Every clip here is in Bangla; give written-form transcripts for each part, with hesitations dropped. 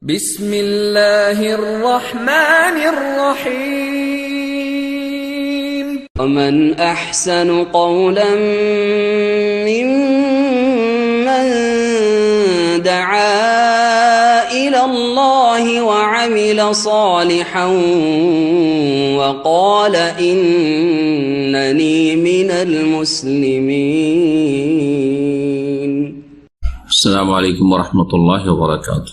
بسم الله الرحمن الرحيم ومن أحسن قولا ممن دعا إلى الله وعمل صالحا وقال إنني من المسلمين. السلام عليكم ورحمة الله وبركاته.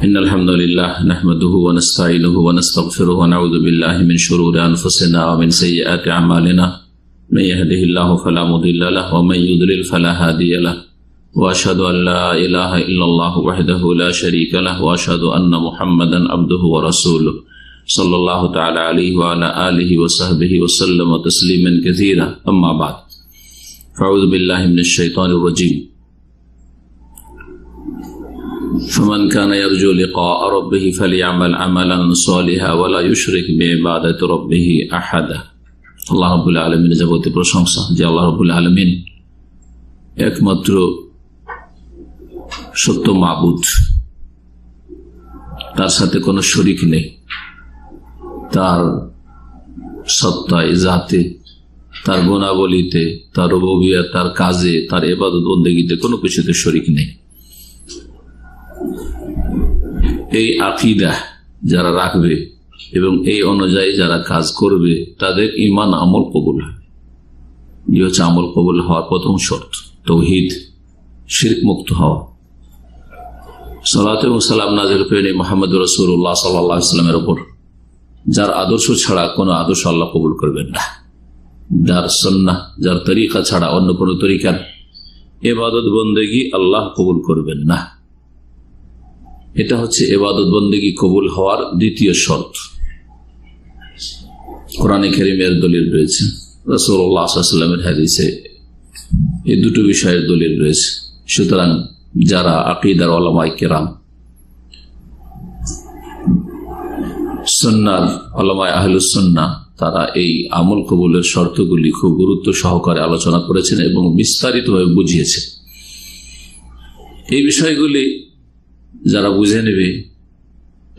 إن الحمد لله نحمده ونستعينه ونستغفره ونعوذ بالله من شرور أنفسنا ومن سيئات أعمالنا من يهده الله فلا مضل له ومن يضلل فلا هادي له وأشهد أن لا إله إلا الله وحده لا شريك له وأشهد أن محمدا عبده ورسوله صلى الله تعالى عليه وعلى آله وصحبه وسلم تسليما كثيرا. أما بعد، أعوذ بالله من الشيطان الرجيم. فمن كان يرجو لقاء ربه فليعمل عملا صالحا ولا يشرك بعبادة ربه أحدا. আল্লাহ রাব্বুল আলামিনের যাবতীয় প্রশংসা, যে আল্লাহ রাব্বুল আলামিন একমাত্র সত্য মাবুদ, তার সাথে কোনো শরীক নেই। তার সত্তায়, জাতে, তার গুণাবলীতে, তার রুবুবিয়ত, তার কাজে, তার ইবাদত বন্দেগীতে কোনো কিছুতে শরীক নেই। এই আকীদা যারা রাখবে এবং এই অনুযায়ী যারা কাজ করবে তাদের ঈমান আমল কবুল হবে। এই হচ্ছে আমল কবুল হওয়ার প্রথম শর্ত, তাওহীদ, শিরক মুক্ত হওয়া। সালাত এবং সালাম নাযিল করেন মুহাম্মদ রাসূলুল্লাহ সাল্লাল্লাহু আলাইহি ওয়াসাল্লামের উপর, যার আদর্শ ছাড়া কোনো আদর্শ আল্লাহ কবুল করবেন না। যার সুন্নাহ, যার তরিকা ছাড়া অন্য কোনো তরিকার ইবাদত বন্দেগী আল্লাহ কবুল করবেন না। এটা হচ্ছে ইবাদত বন্দেগী কবুল হওয়ার দ্বিতীয় শর্ত। কোরআনে কারীমের দলিল রয়েছে, রাসূলুল্লাহ সাল্লাল্লাহু আলাইহি ওয়াসাল্লামের হাদিসে এই দুটো বিষয়ের দলিল রয়েছে। সুতরাং যারা আকীদার উলামায়ে কেরাম, সুন্নাহর উলামায়ে আহলুস সুন্নাহ, তারা এই আমল কবুলের শর্তগুলি খুব গুরুত্ব সহকারে আলোচনা করেছেন এবং বিস্তারিতভাবে বুঝিয়েছেন। এই বিষয়গুলি যারা বুঝে নেবে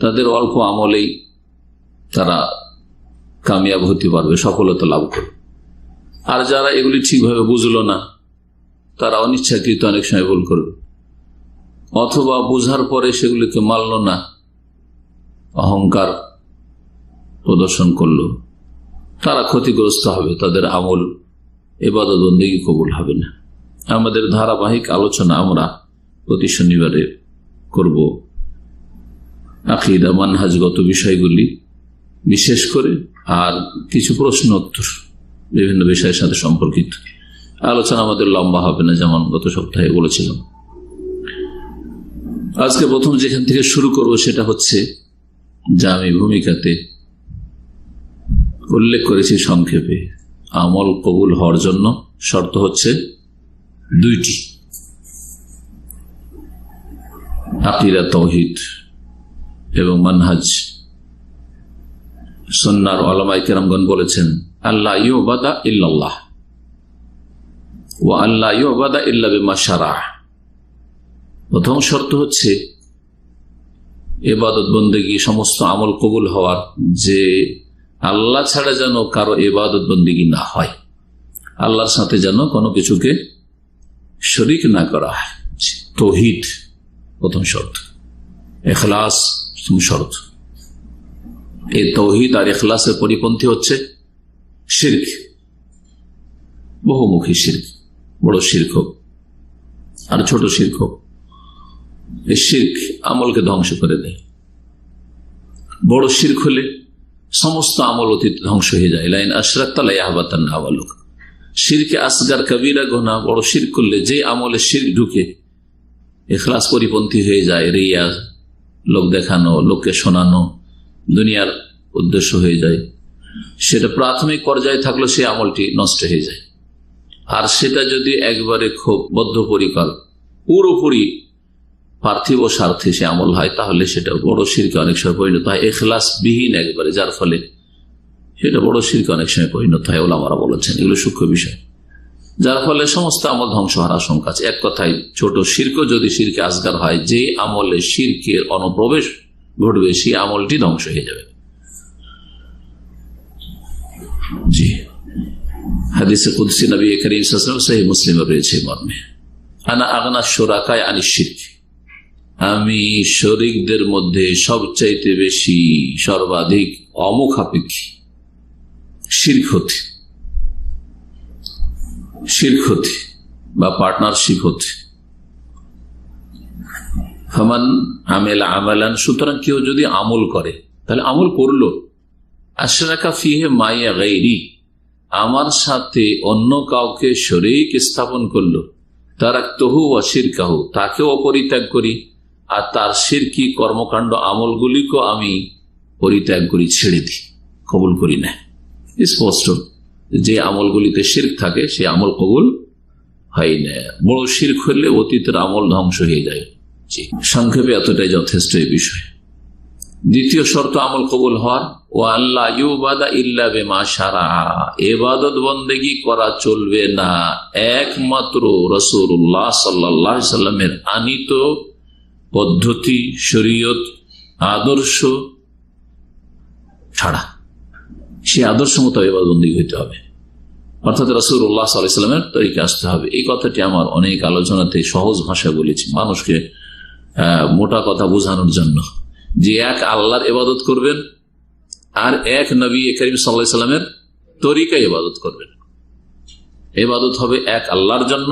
তাদের অল্প আমলেই তারা কামিয়াব হতে পারবে, সফলতা লাভ করবে। আর যারা এগুলি ঠিকভাবে বুঝলো না, তারা অনিচ্ছাকৃত অনেক সময় ভুল করবে, অথবা বোঝার পরে সেগুলিকে মানল না, অহংকার প্রদর্শন করলো, তারা ক্ষতিগ্রস্ত হবে, তাদের আমল ইবাদত বন্দেগী কবুল হবে না। আমাদের ধারাবাহিক আলোচনা আমরা প্রতি শনিবারে করব আকীদা মানহাজগত বিষয়গুলি বিশেষ করে, আর কিছু প্রশ্ন উত্তর বিভিন্ন বিষয়ের সাথে সম্পর্কিত আলোচনা। আমাদের লম্বা হবে না, যেমন গত সপ্তাহে বলেছিলাম। আজকে প্রথম যেখান থেকে শুরু করব সেটা হচ্ছে, যা আমি ভূমিকাতে উল্লেখ করেছি সংক্ষেপে, আমল কবুল হওয়ার জন্য শর্ত হচ্ছে দুইটি: আকীদা তাওহীদ এবং মানহাজ। সুন্নাহর উলামায়ে কেরামগণ বলেছেন, আল্লা ইউবাদা ইল্লাল্লাহ ওয়া আল্লা ইউবাদা ইল্লা বিমা শারাহ। প্রথম শর্ত হচ্ছে ইবাদত বন্দেগী, সমস্ত আমল কবুল হওয়ার, যে আল্লাহ ছাড়া যেন কারো ইবাদত বন্দেগী না হয়, আল্লাহর সাথে যেন কোনো কিছুকে শরীক না করা হয়। তাওহীদ প্রথম শর্ত, ইখলাস শর্ত। এই তাওহীদ আর ইখলাসের পরিপন্থী হচ্ছে শিরক, বহুমুখী শিরক, বড় শিরক হোক আর ছোট শিরক হোক। এই শিরক আমলকে ধ্বংস করে দেয়। বড় শিরক হলে সমস্ত আমল অতীত ধ্বংস হয়ে যায়। লাইন আশরাকতা লায়াহবাতান্না আমালুক। শিরকে আসগার, কবিরা গুনাহ, বড় শিরক করলে যে আমলে শিরক ঢুকে ইখলাস পরিপন্থী হয়ে যায়, রিয়া, লোক দেখানো, লোককে শোনানো, দুনিয়ার উদ্দেশ্য হয়ে যায়, সেটা প্রাথমিক পর্যায়ে থাকলে সে আমলটি নষ্ট হয়ে যায়। আর সেটা যদি একবারে খুব বদ্ধপরিকর, পুরোপুরি পার্থিব স্বার্থে সে আমল হয়, তাহলে সেটা বড় শিরকে অনেক সময় পরিণত হয়। ইখলাস বিহীন একবারে, যার ফলে সেটা বড় শিরকে অনেক সময় পরিণত হয়। ওলামারা বলেছেন এগুলো সূক্ষ্ম বিষয়। যার ফলে সমস্ত আমল ধ্বংস হওয়ার আশঙ্কা আছে। এক কথায় ছোট শিরক যদি শিরকে আসগার হয়, যে আমলে শিরকের অনুপ্রবেশ ঘটবে সেই আমলটি ধ্বংস হয়ে যাবে। জি, হাদিসে কুদসি নবী করিম সাল্লাল্লাহু আলাইহি ওয়াসাল্লাম সহিহ মুসলিমে রয়েছে মর্মে, আনা আগনা শুরাকায়ে আনিশ শিরক, আমি শরীকদের মধ্যে সবচাইতে বেশি সর্বাধিক অমুখাপেক্ষী শিরক হতে বা পার্টনারশিপ হতে। ফামান আমেলা আমালান, সুতরাং কেউ যদি আমল করে, তাহলে আমল করলো, আশরাকা ফিহে মাইয়া গায়রি, আমার সাথে অন্য কাউকে শরীক স্থাপন করলো, তারাকতুহু ওয়া শিরকাহু, তাকেও অপরিত্যাগ করি আর তার শিরকি কর্মকাণ্ড আমলগুলিকেও আমি পরিত্যাগ করি, ছেড়ে দিই, কবুল করি না। স্পষ্ট যে আমলগুলিতে শিরক থাকে সে আমল কবুল হয় না। বড় শিরক হলে অতীতের আমল ধ্বংস হয়ে যায়। সংক্ষেপে এতটাই যথেষ্ট এই বিষয়। দ্বিতীয় শর্ত আমল কবুল হওয়ার, ও আল্লাহ ইউবাদা ইল্লা বিমা শারা, ইবাদত বন্দেগী করা চলবে না একমাত্র রাসূলুল্লাহ সাল্লাল্লাহু আলাইহি সাল্লামের আনিত পদ্ধতি, শরীয়ত, আদর্শ ছাড়া। সে আদর্শ মতো ইবাদত বন্দেগী হইতে হবে, অর্থাৎ রাসূলুল্লাহ সাল্লাল্লাহু আলাইহি সাল্লামের তরিকা আসতে হবে। এই কথাটি আমার অনেক আলোচনাতে সহজ ভাষায় বলেছি, মানুষকে মোটা কথা বোঝানোর জন্য, যে এক আল্লাহর ইবাদত করবেন আর এক নবী করিম সাল্লাল্লাহু আলাইহি সাল্লামের তরিকায় ইবাদত করবেন। ইবাদত হবে এক আল্লাহর জন্য,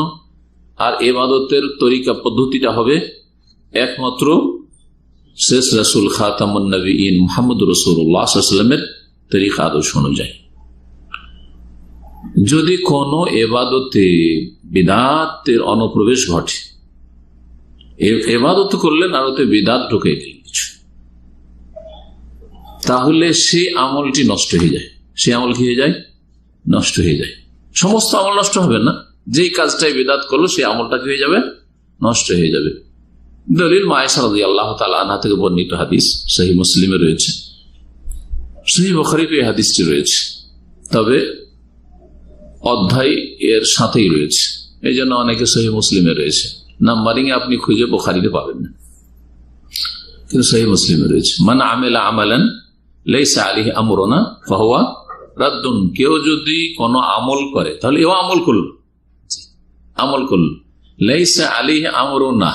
আর ইবাদতের তরিকা পদ্ধতিটা হবে একমাত্র শেষ রাসূল খাতামুন নবীন মুহাম্মদুর রাসূলুল্লাহ সাল্লাল্লাহু আলাইহি সাল্লামের তরিকা আদর্শ অনুযায়ী। যদি কোনো ইবাদতে বিদআতের অনুপ্রবেশ ঘটে, ইবাদত করলেন আর ওতে বিদআত ঢুকে গেল কিছু, তাহলে সেই আমলটি নষ্ট হয়ে যায়। সে আমল কি হয়ে যায়? নষ্ট হয়ে যায়। সমস্ত আমল নষ্ট হবে না, যেই কাজটাই বিদআত করলো সেই আমলটা কি হয়ে যাবে? নষ্ট হয়ে যাবে। দলিল আয়েশা রাদিয়াল্লাহু তাআলা আনহা থেকে বর্ণিত হাদিস, সহিহ মুসলিমে রয়েছে, সহিহ বুখারীতে এই হাদিসটি রয়েছে, তবে অধ্যায় এর সাথেই রয়েছে, এই জন্য অনেকে সহিহ মুসলিমে রয়েছে, নাম্বারিং আপনি খুঁজে বুখারীতে পাবেন না, কিন্তু সহিহ মুসলিমে রয়েছে। মান আমিলা আমালান লাইসা আলাইহি আমরুনা ফাহুয়া রাদ্দুন, কেউ যদি কোনো আমল করে, তাহলে এও আমল করল, লাইসা আলাইহি আমরুনা,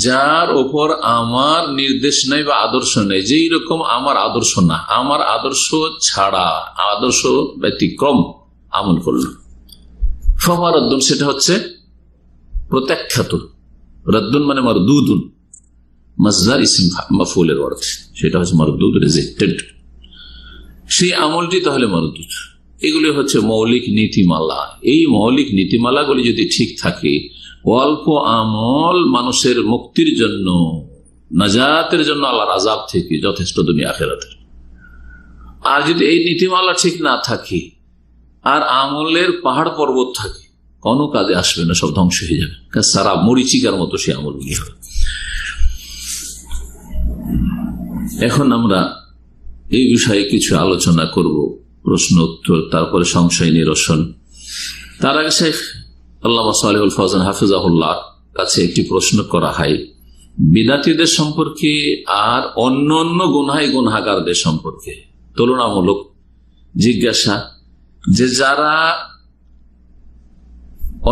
যার ওপর আমার নির্দেশ নেই বা আদর্শ নেই, যেই রকম আমার আদর্শ না, আমার আদর্শ ছাড়া, আদর্শ ব্যতিক্রম আমল করল, ফাহুয়া রাদ্দুন, সেটা হচ্ছে প্রত্যাখ্যাত। রাদ্দুন মানে মারদুদুন, মাজদার ইসম মাফউলের অর্থ, সেটা হচ্ছে মারদুদ, রিজেক্টেড। সেই আমলটি তাহলে মারদুদ। এগুলি হচ্ছে মৌলিক নীতিমালা। এই মৌলিক নীতিমালাগুলি যদি ঠিক থাকে, অল্প আমল মানুষের মুক্তির জন্য, নাজাতের জন্য আল্লাহর আযাব থেকে যথেষ্ট দুনিয়া আখিরাতের। আর যদি এই নীতিমালা ঠিক না থাকে আর আমলের পাহাড় পর্বত থাকে, কোনো কাজে আসবে না, সব ধ্বংস হয়ে যাবে, সারা মরিচিকার মতো সে আমলগুলি হবে। এখন আমরা এই বিষয়ে কিছু আলোচনা করব, প্রশ্ন উত্তর, তারপরে সংশয় নিরসন। তার আগে শেখ আল্লামা সালেহুল ফওজান হাফিজাহুল্লাহ কাছে একটি প্রশ্ন করা হয় বিদাতীদের সম্পর্কে আর অন্য অন্য গুনাহগারদের সম্পর্কে। তুলনামূলক জিজ্ঞাসা, যে যারা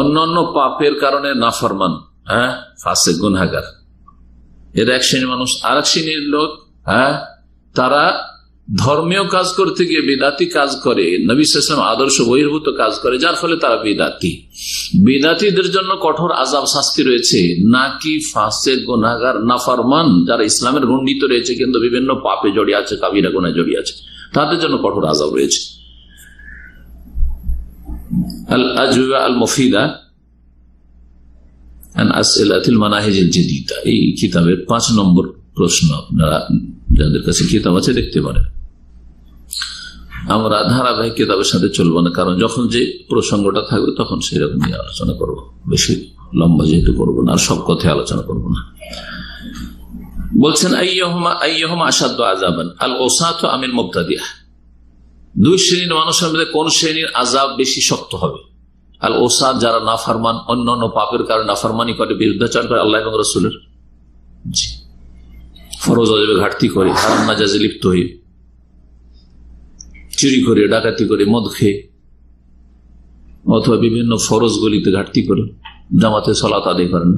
অন্যান্য পাপের কারণে নাফরমান, ফাসিক গুনাহগার, এর এক শ্রেণীর মানুষ, আর এক শ্রেণীর লোক তারা ধর্মীয় কাজ করতে গিয়ে বিদাতি কাজ করে, নবী সাল্লাল্লাহু আলাইহি ওয়াসাল্লাম আদর্শ বহির্ভূত কাজ করে, যার ফলে তারা বিদাতি। বিদাতিদের জন্য কঠোর আযাব শাস্তি রয়েছে, নাকি ফাসিক গুনাহগার নাফরমান যারা ইসলামের গণ্ডিত রয়েছে কিন্তু বিভিন্ন পাপে জড়িয়ে আছে, কাবিরা গুনাহে জড়িয়ে আছে, তাদের জন্য কঠোর আযাব রয়েছে? আল আজওয়া আল মুফিদা আন আসইলাতিল মানাহিজিল জাদীদা, এই কিতাবের 5 নম্বর প্রশ্ন। আপনারা যাদের কাছে কিতাব আছে দেখতে পারেন। আমরা ধারাবাহিক কিতাবের সাথে চলবো না, কারণ যখন যে প্রসঙ্গটা থাকবে তখন সেরকম নিয়ে আলোচনা করবো, বেশি লম্বা যেহেতু করবো না, আর সব কথায় আলোচনা করবো না। বলছেন আইয়ুহুমা আশাদ্দু আযাবান আল উসাতু আমিল মুবতাদিআহ, দুই শ্রেণীর মানুষের মধ্যে কোন শ্রেণীর আযাব বেশি শক্ত হবে? আল ওসাদ যারা নাফরমান, অন্য অন্য পাপের কারণে নাফরমানি করে, বিরুদ্ধাচরণ করে আল্লাহ এবং রসুলের, জি, ফরজ ওয়াজিবে ঘাটতি করে, হারাম নাজাইজে লিপ্ত হয়ে, চুরি করে, ডাকাতি করে, মদ খেয়ে, অথবা বিভিন্ন ফরজ গলিতে ঘাটতি করে, জামাতে সালাত আদায় করেন,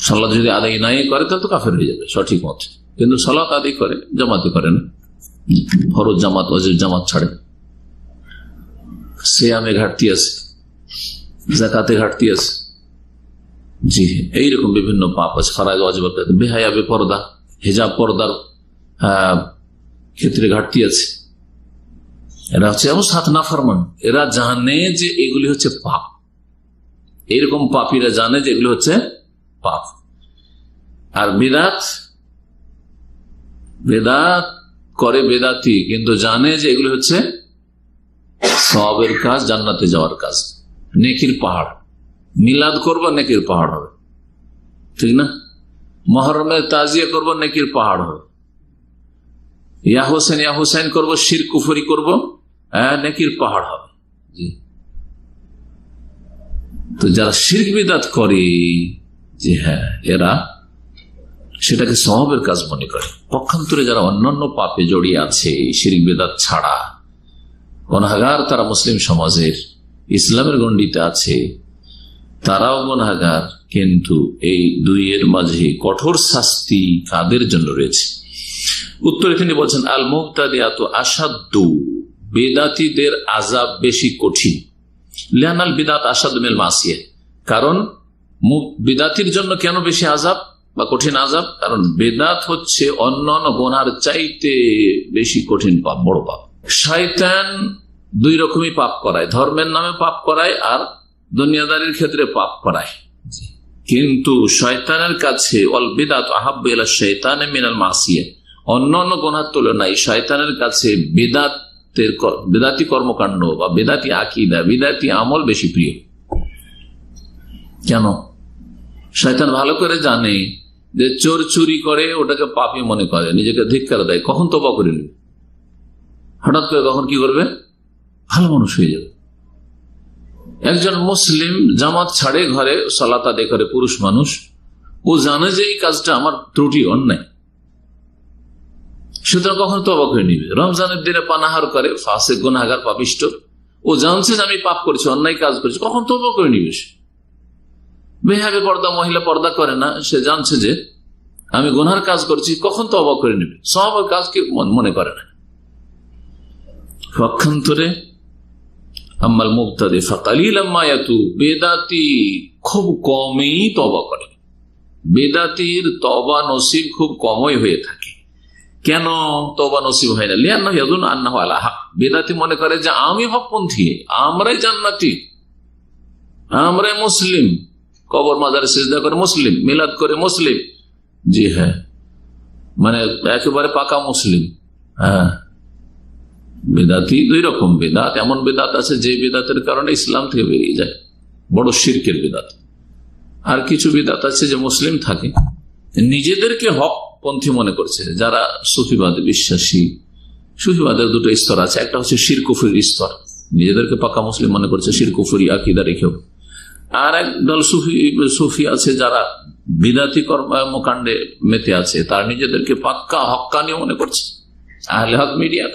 সালাত যদি আদায় নাই করে তাহলে তো কাফের হয়ে যাবে সঠিক মত, কিন্তু সালাত আদায় করে, জামাতে করে না, ফরজ জামাত ওয়াজিব জামাত ছাড়ে, সিয়ামে ঘাটতি আছে, যাকাতে ঘাটতি আছে, জি, এইরকম বিভিন্ন পাপ আছে, ফরজ ওয়াজিব, বেহায়া বেপরদা, হিজাব পর্দার ক্ষেত্রে ঘাটতি আছে। এরা হচ্ছে এমন সাত নাফরমান, এরা জানে যে এগুলি হচ্ছে পাপ, এইরকম পাপীরা জানে যে এগুলি হচ্ছে পাপ। আর বেদাত করে বেদাতি, কিন্তু জানে যে এগুলি হচ্ছে সওয়াবের কাজ, জান্নাতে যাওয়ার কাজ, নেকির পাহাড়। মিলাদ করবো নেকির পাহাড় হবে, ঠিক না? মহরমের তাজিয়া করবো নেকির পাহাড় হবে। ইয়া হোসেন করবো, শিরক কুফরি করবো, নেকির পাহাড় হবে। জি, তো যারা শিরক বিদআত করে, যে হ্যাঁ, এরা সেটাকে সওয়াবের কাজ মনে করে। পক্ষান্তরে যারা অন্যান্য পাপে জড়িয়ে আছে, শিরক বিদআত ছাড়া গুনাহগার, তারা মুসলিম সমাজের ইসলামের গণ্ডিতে আছে, তারাও গুনাহগার, কিন্তু এই দুইয়ের মাঝে কঠোর শাস্তি কাদের জন্য রয়েছে? উত্তরে তিনি বলছেন, আল মুবতাদিআতু আশাদ্দু, বেদাতীদের আযাব বেশি কঠিন। লিআনাল বিদআত আশাদ্দু মিনাল মাসিয়া, কারণ বেদাতীর জন্য কেন বেশি আযাব বা কঠিন আযাব? কারণ বেদাত হচ্ছে অন্যান্য গুনার চাইতে বেশি কঠিন পাপ, বড় পাপ। শয়তান দুই রকমই পাপ করায়, ধর্মের নামে পাপ করায় আর দুনিয়াদারির ক্ষেত্রে পাপ করায়। কিন্তু শয়তানের কাছে অল বিদআত আহাব্বু ইলা শাইতানি মিনাল মাসিয়া, অন্যান্য গুনার তুলনায় শয়তানের কাছে বেদাতি কর্মকাণ্ড বা বেদাতি আকীদা, বেদাতি আমল বেশি প্রিয়। কেন? শয়তান ভালো করে জানে যে চোর চুরি করে ওটাকে পাপী মনে করে, নিজেকে ধিক্কার দেয়, কখন তওবা করে নেবে, হঠাৎ করে কখন কি করবে, ভালো মানুষ হয়ে যাবে। একজন মুসলিম জামাত ছাড়ে, ঘরে সালাত আদায় করে, পুরুষ মানুষ, ও জানে যে এই কাজটা আমার ত্রুটি, অন্যায়, সুতরাং কখন তওবা করে নিবে। রমজানের দিনে পানাহার করে, ফাসিক গুনাহগার পাপিষ্ট, ও জানছে যে আমি পাপ করছি, অন্যায় কাজ করছি, কখন তওবা করে নিবে। বেহাবে পর্দা, মহিলা পর্দা করে না, সে জানছে যে আমি গুনার কাজ করছি, কখন তওবা করে নিবে, সওয়াবের কাজ কি মনে করে না। পক্ষান্তরে আম্মাল মুবতাদি ফাকালিলাম মা ইয়াতুব, বেদাতি খুব কমই তওবা করে, বেদাতির তওবা নসিব খুব কমই হয়ে থাকে। কেন তওবা নসিব হয় না? লিআন্নাহু ইয়াযুন্নু আন্নাহু আলা হক, বেদাতি মনে করে যে আমি হকপন্থী, আমরাই জান্নাতি, আমরাই মুসলিম, কবর মাজারে সিজদা করে মুসলিম, মিলাদ করে মুসলিম, জি হ্যাঁ, মানে একেবারে পাকা মুসলিম। হ্যাঁ, বেদাতি দুই রকম বেদাত, এমন বেদাত আছে যে বেদাতের কারণে ইসলাম থেকে বেরিয়ে যায়, বড় শিরকের বেদাত। আর কিছু বেদাত আছে যে মুসলিম থাকে, নিজেদেরকে হক পন্থী মনে করছে, যারা সুফিবাদে বিশ্বাসী। সুফিবাদের দুটো স্তর আছে, একটা হচ্ছে শিরক কুফরির স্তর, নিজেদেরকে পাকা মুসলিম মনে করছে শিরক কুফরি আকীদা রেখেও। আর একদল সুফি আছে যারা বিদাতি কর্মকাণ্ডে মেতে আছে, তারা নিজেদেরকে পাক্কা হক্কানি মনে করছে, আহলে হক মিডিয়া।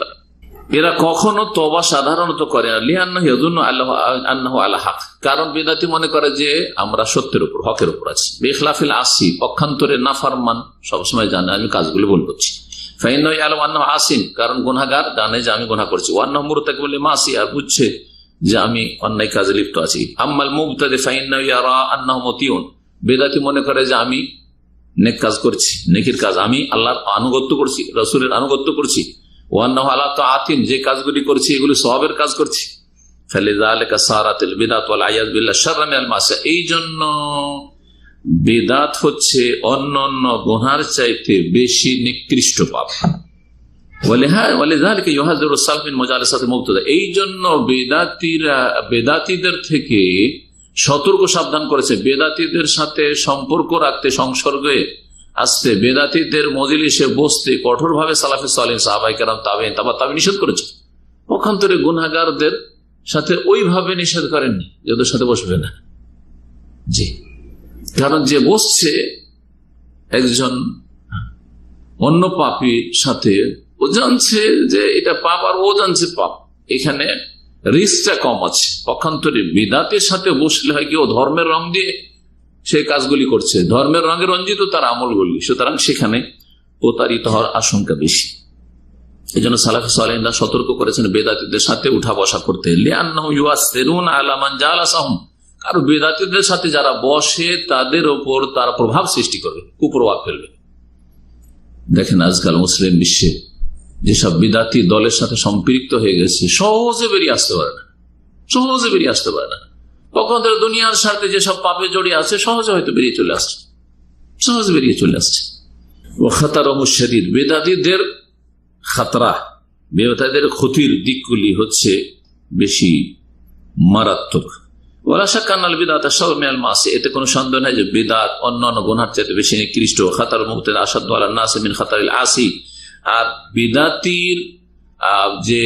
এরা কখনো তওবা সাধারণত করে না, লিআন্নাহু ইয়াযুন্নু আন্নাহু আলা হক, কারণ বিদাতি মনে করে যে আমরা সত্যের উপর, হকের উপর আছি। বিখিলাফিল আসি, পক্ষান্তরে নাফরমান সবসময় জানে আমি কাজগুলো ভুল করছি। ফাইন্নাহু ইয়ালামু আন্নাহু আসিম, কারণ গুনাহগার জানে যে আমি গুনাহ করছি। ওয়া আন্নাহু মুরতাকিবুল লিমাসি, আর বুঝছে যে আমি অন্যায় কাজে লিপ্ত আছি। আম্মাল মুবতাদি ফাইন্নাহু ইয়ারা আন্নাহু মুতিউন, বেদাতি মনে করে যে আমি নেক কাজ করছি, নেকির কাজ, আমি আল্লাহর আনুগত্য করছি, রাসূলের আনুগত্য করছি। ওয়া আন্নাহু আলা তাআতিন, যে কাজগুলি করছি এগুলি সওয়াবের কাজ করছি। ফালিযালিকা সারাতিল বিদআত ওয়াল আয়ায বিল্লাহ শাররা মিনাল মাসিয়া, এই জন্য বিদআত হচ্ছে অন্যান্য গুনার চাইতে বেশি নিকৃষ্ট পাপ। এই জন্য বেদাতীদের থেকে সতর্ক সাবধান করেছে, বেদাতীদের সাথে সম্পর্ক রাখতে, সংসর্গে আসতে, বেদাতীদের মজলিসে বসতে কঠোরভাবে সালাফে সালেহিন, সাহাবায়ে কেরাম, তাবেঈন, তাবা তাবেঈন নিষেধ করেছে। পক্ষান্তরে গুনাহগারদের সাথে ওইভাবে নিষেধ করেননি যে ওদের সাথে বসবে না। জি, কারণ যে বসছে একজন অন্য পাপীর সাথে, ও জানছে যে এটা পাপ আর ও জানছে পাপ, এখানে রিস্কটা কম আছে। পক্ষান্তরে বিদাতের সাথে বসলে হয় কি, ও ধর্মের রং দিয়ে সেই কাজগুলি করছে, ধর্মের রঙে রঞ্জিত তার আমলগুলি, সুতরাং সেখানে প্রতারিত হওয়ার আশঙ্কা বেশি। এই জন্য সালাফে সালেহিনরা সতর্ক করেছেন বেদাতীদের সাথে উঠা বসা করতে। কারণ বেদাতীদের সাথে যারা বসে তাদের ওপর তার প্রভাব সৃষ্টি করবে, কুপ্রভাব ফেলবে। দেখেন আজকাল মুসলিম বিশ্বে যেসব বিদাতি দলের সাথে সম্পৃক্ত হয়ে গেছে, সহজে বেরিয়ে আসতে পারে না, সহজে বেরিয়ে আসতে পারে না। কখন তারা দুনিয়ার সাথে যেসব পাপে জড়িয়ে আছে সহজে হয়তো বেরিয়ে চলে আসছে, সহজে বেরিয়ে চলে আসছে। ও খাতার মুশরিদ, বেদাতীদের খাতরা, বেদাতীদের ক্ষতির দিকগুলি হচ্ছে বেশি মারাত্মক। এতে কোনো সন্দেহ নাই যে বিদআত অন্যান্য গুনার চাইতে বেশি নিকৃষ্ট। খাতার মুবতাদিল আশাদ্দু আলান নাস মিন খাতারিল আসি, আর বিদাতির যে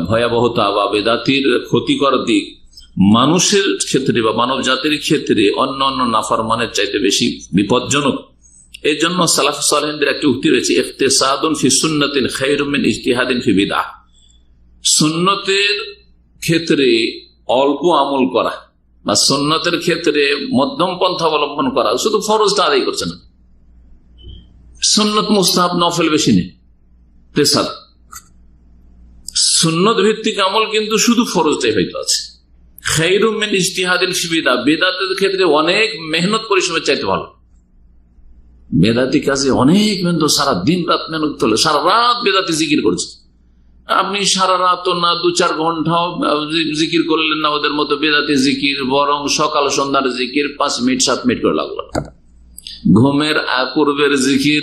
ভয়াবহতা বা বেদাতির ক্ষতিকর দিক মানুষের ক্ষেত্রে বা মানব জাতির ক্ষেত্রে অন্যান্য নাফরমানের চাইতে বেশি বিপজ্জনক। এই জন্য সালাফ সালেহিনদের একটি উক্তি রয়েছে, ইখতিসাদুন ফি সুন্নাতিন খায়রুম মিন ইজতিহাদিন ফি বিদআহ। সুন্নতের ক্ষেত্রে অল্প আমল করা বা সুন্নতের ক্ষেত্রে মধ্যম পন্থা অবলম্বন করা, শুধু ফরজটা আদায় করছে না, সুন্নত মুস্তাহাব নফল বেশি নেই। তেসাদ সুন্নত ভিত্তিক আমল কিন্তু শুধু ফরজটাই হয়তো আছে। খায়রুম মিন ইজতিহাদিন ফি বিদআহ, বেদাতের ক্ষেত্রে অনেক মেহনত পরিশ্রমের চাইতে ভালো। বেদাতি কাজে অনেক মেহনত, সারা দিন রাত মেহনত করলে, সারা রাত বেদাতি জিকির করছে, আপনি সারা রাত না 2-4 ঘন্টাও জিকির করলেন না ওদের মতো বেদাতি জিকির, বরং সকাল সন্ধ্যার জিকির 5 মিনিট 7 মিনিট করে লাগলো। ঘুমের পূর্বের জিকির,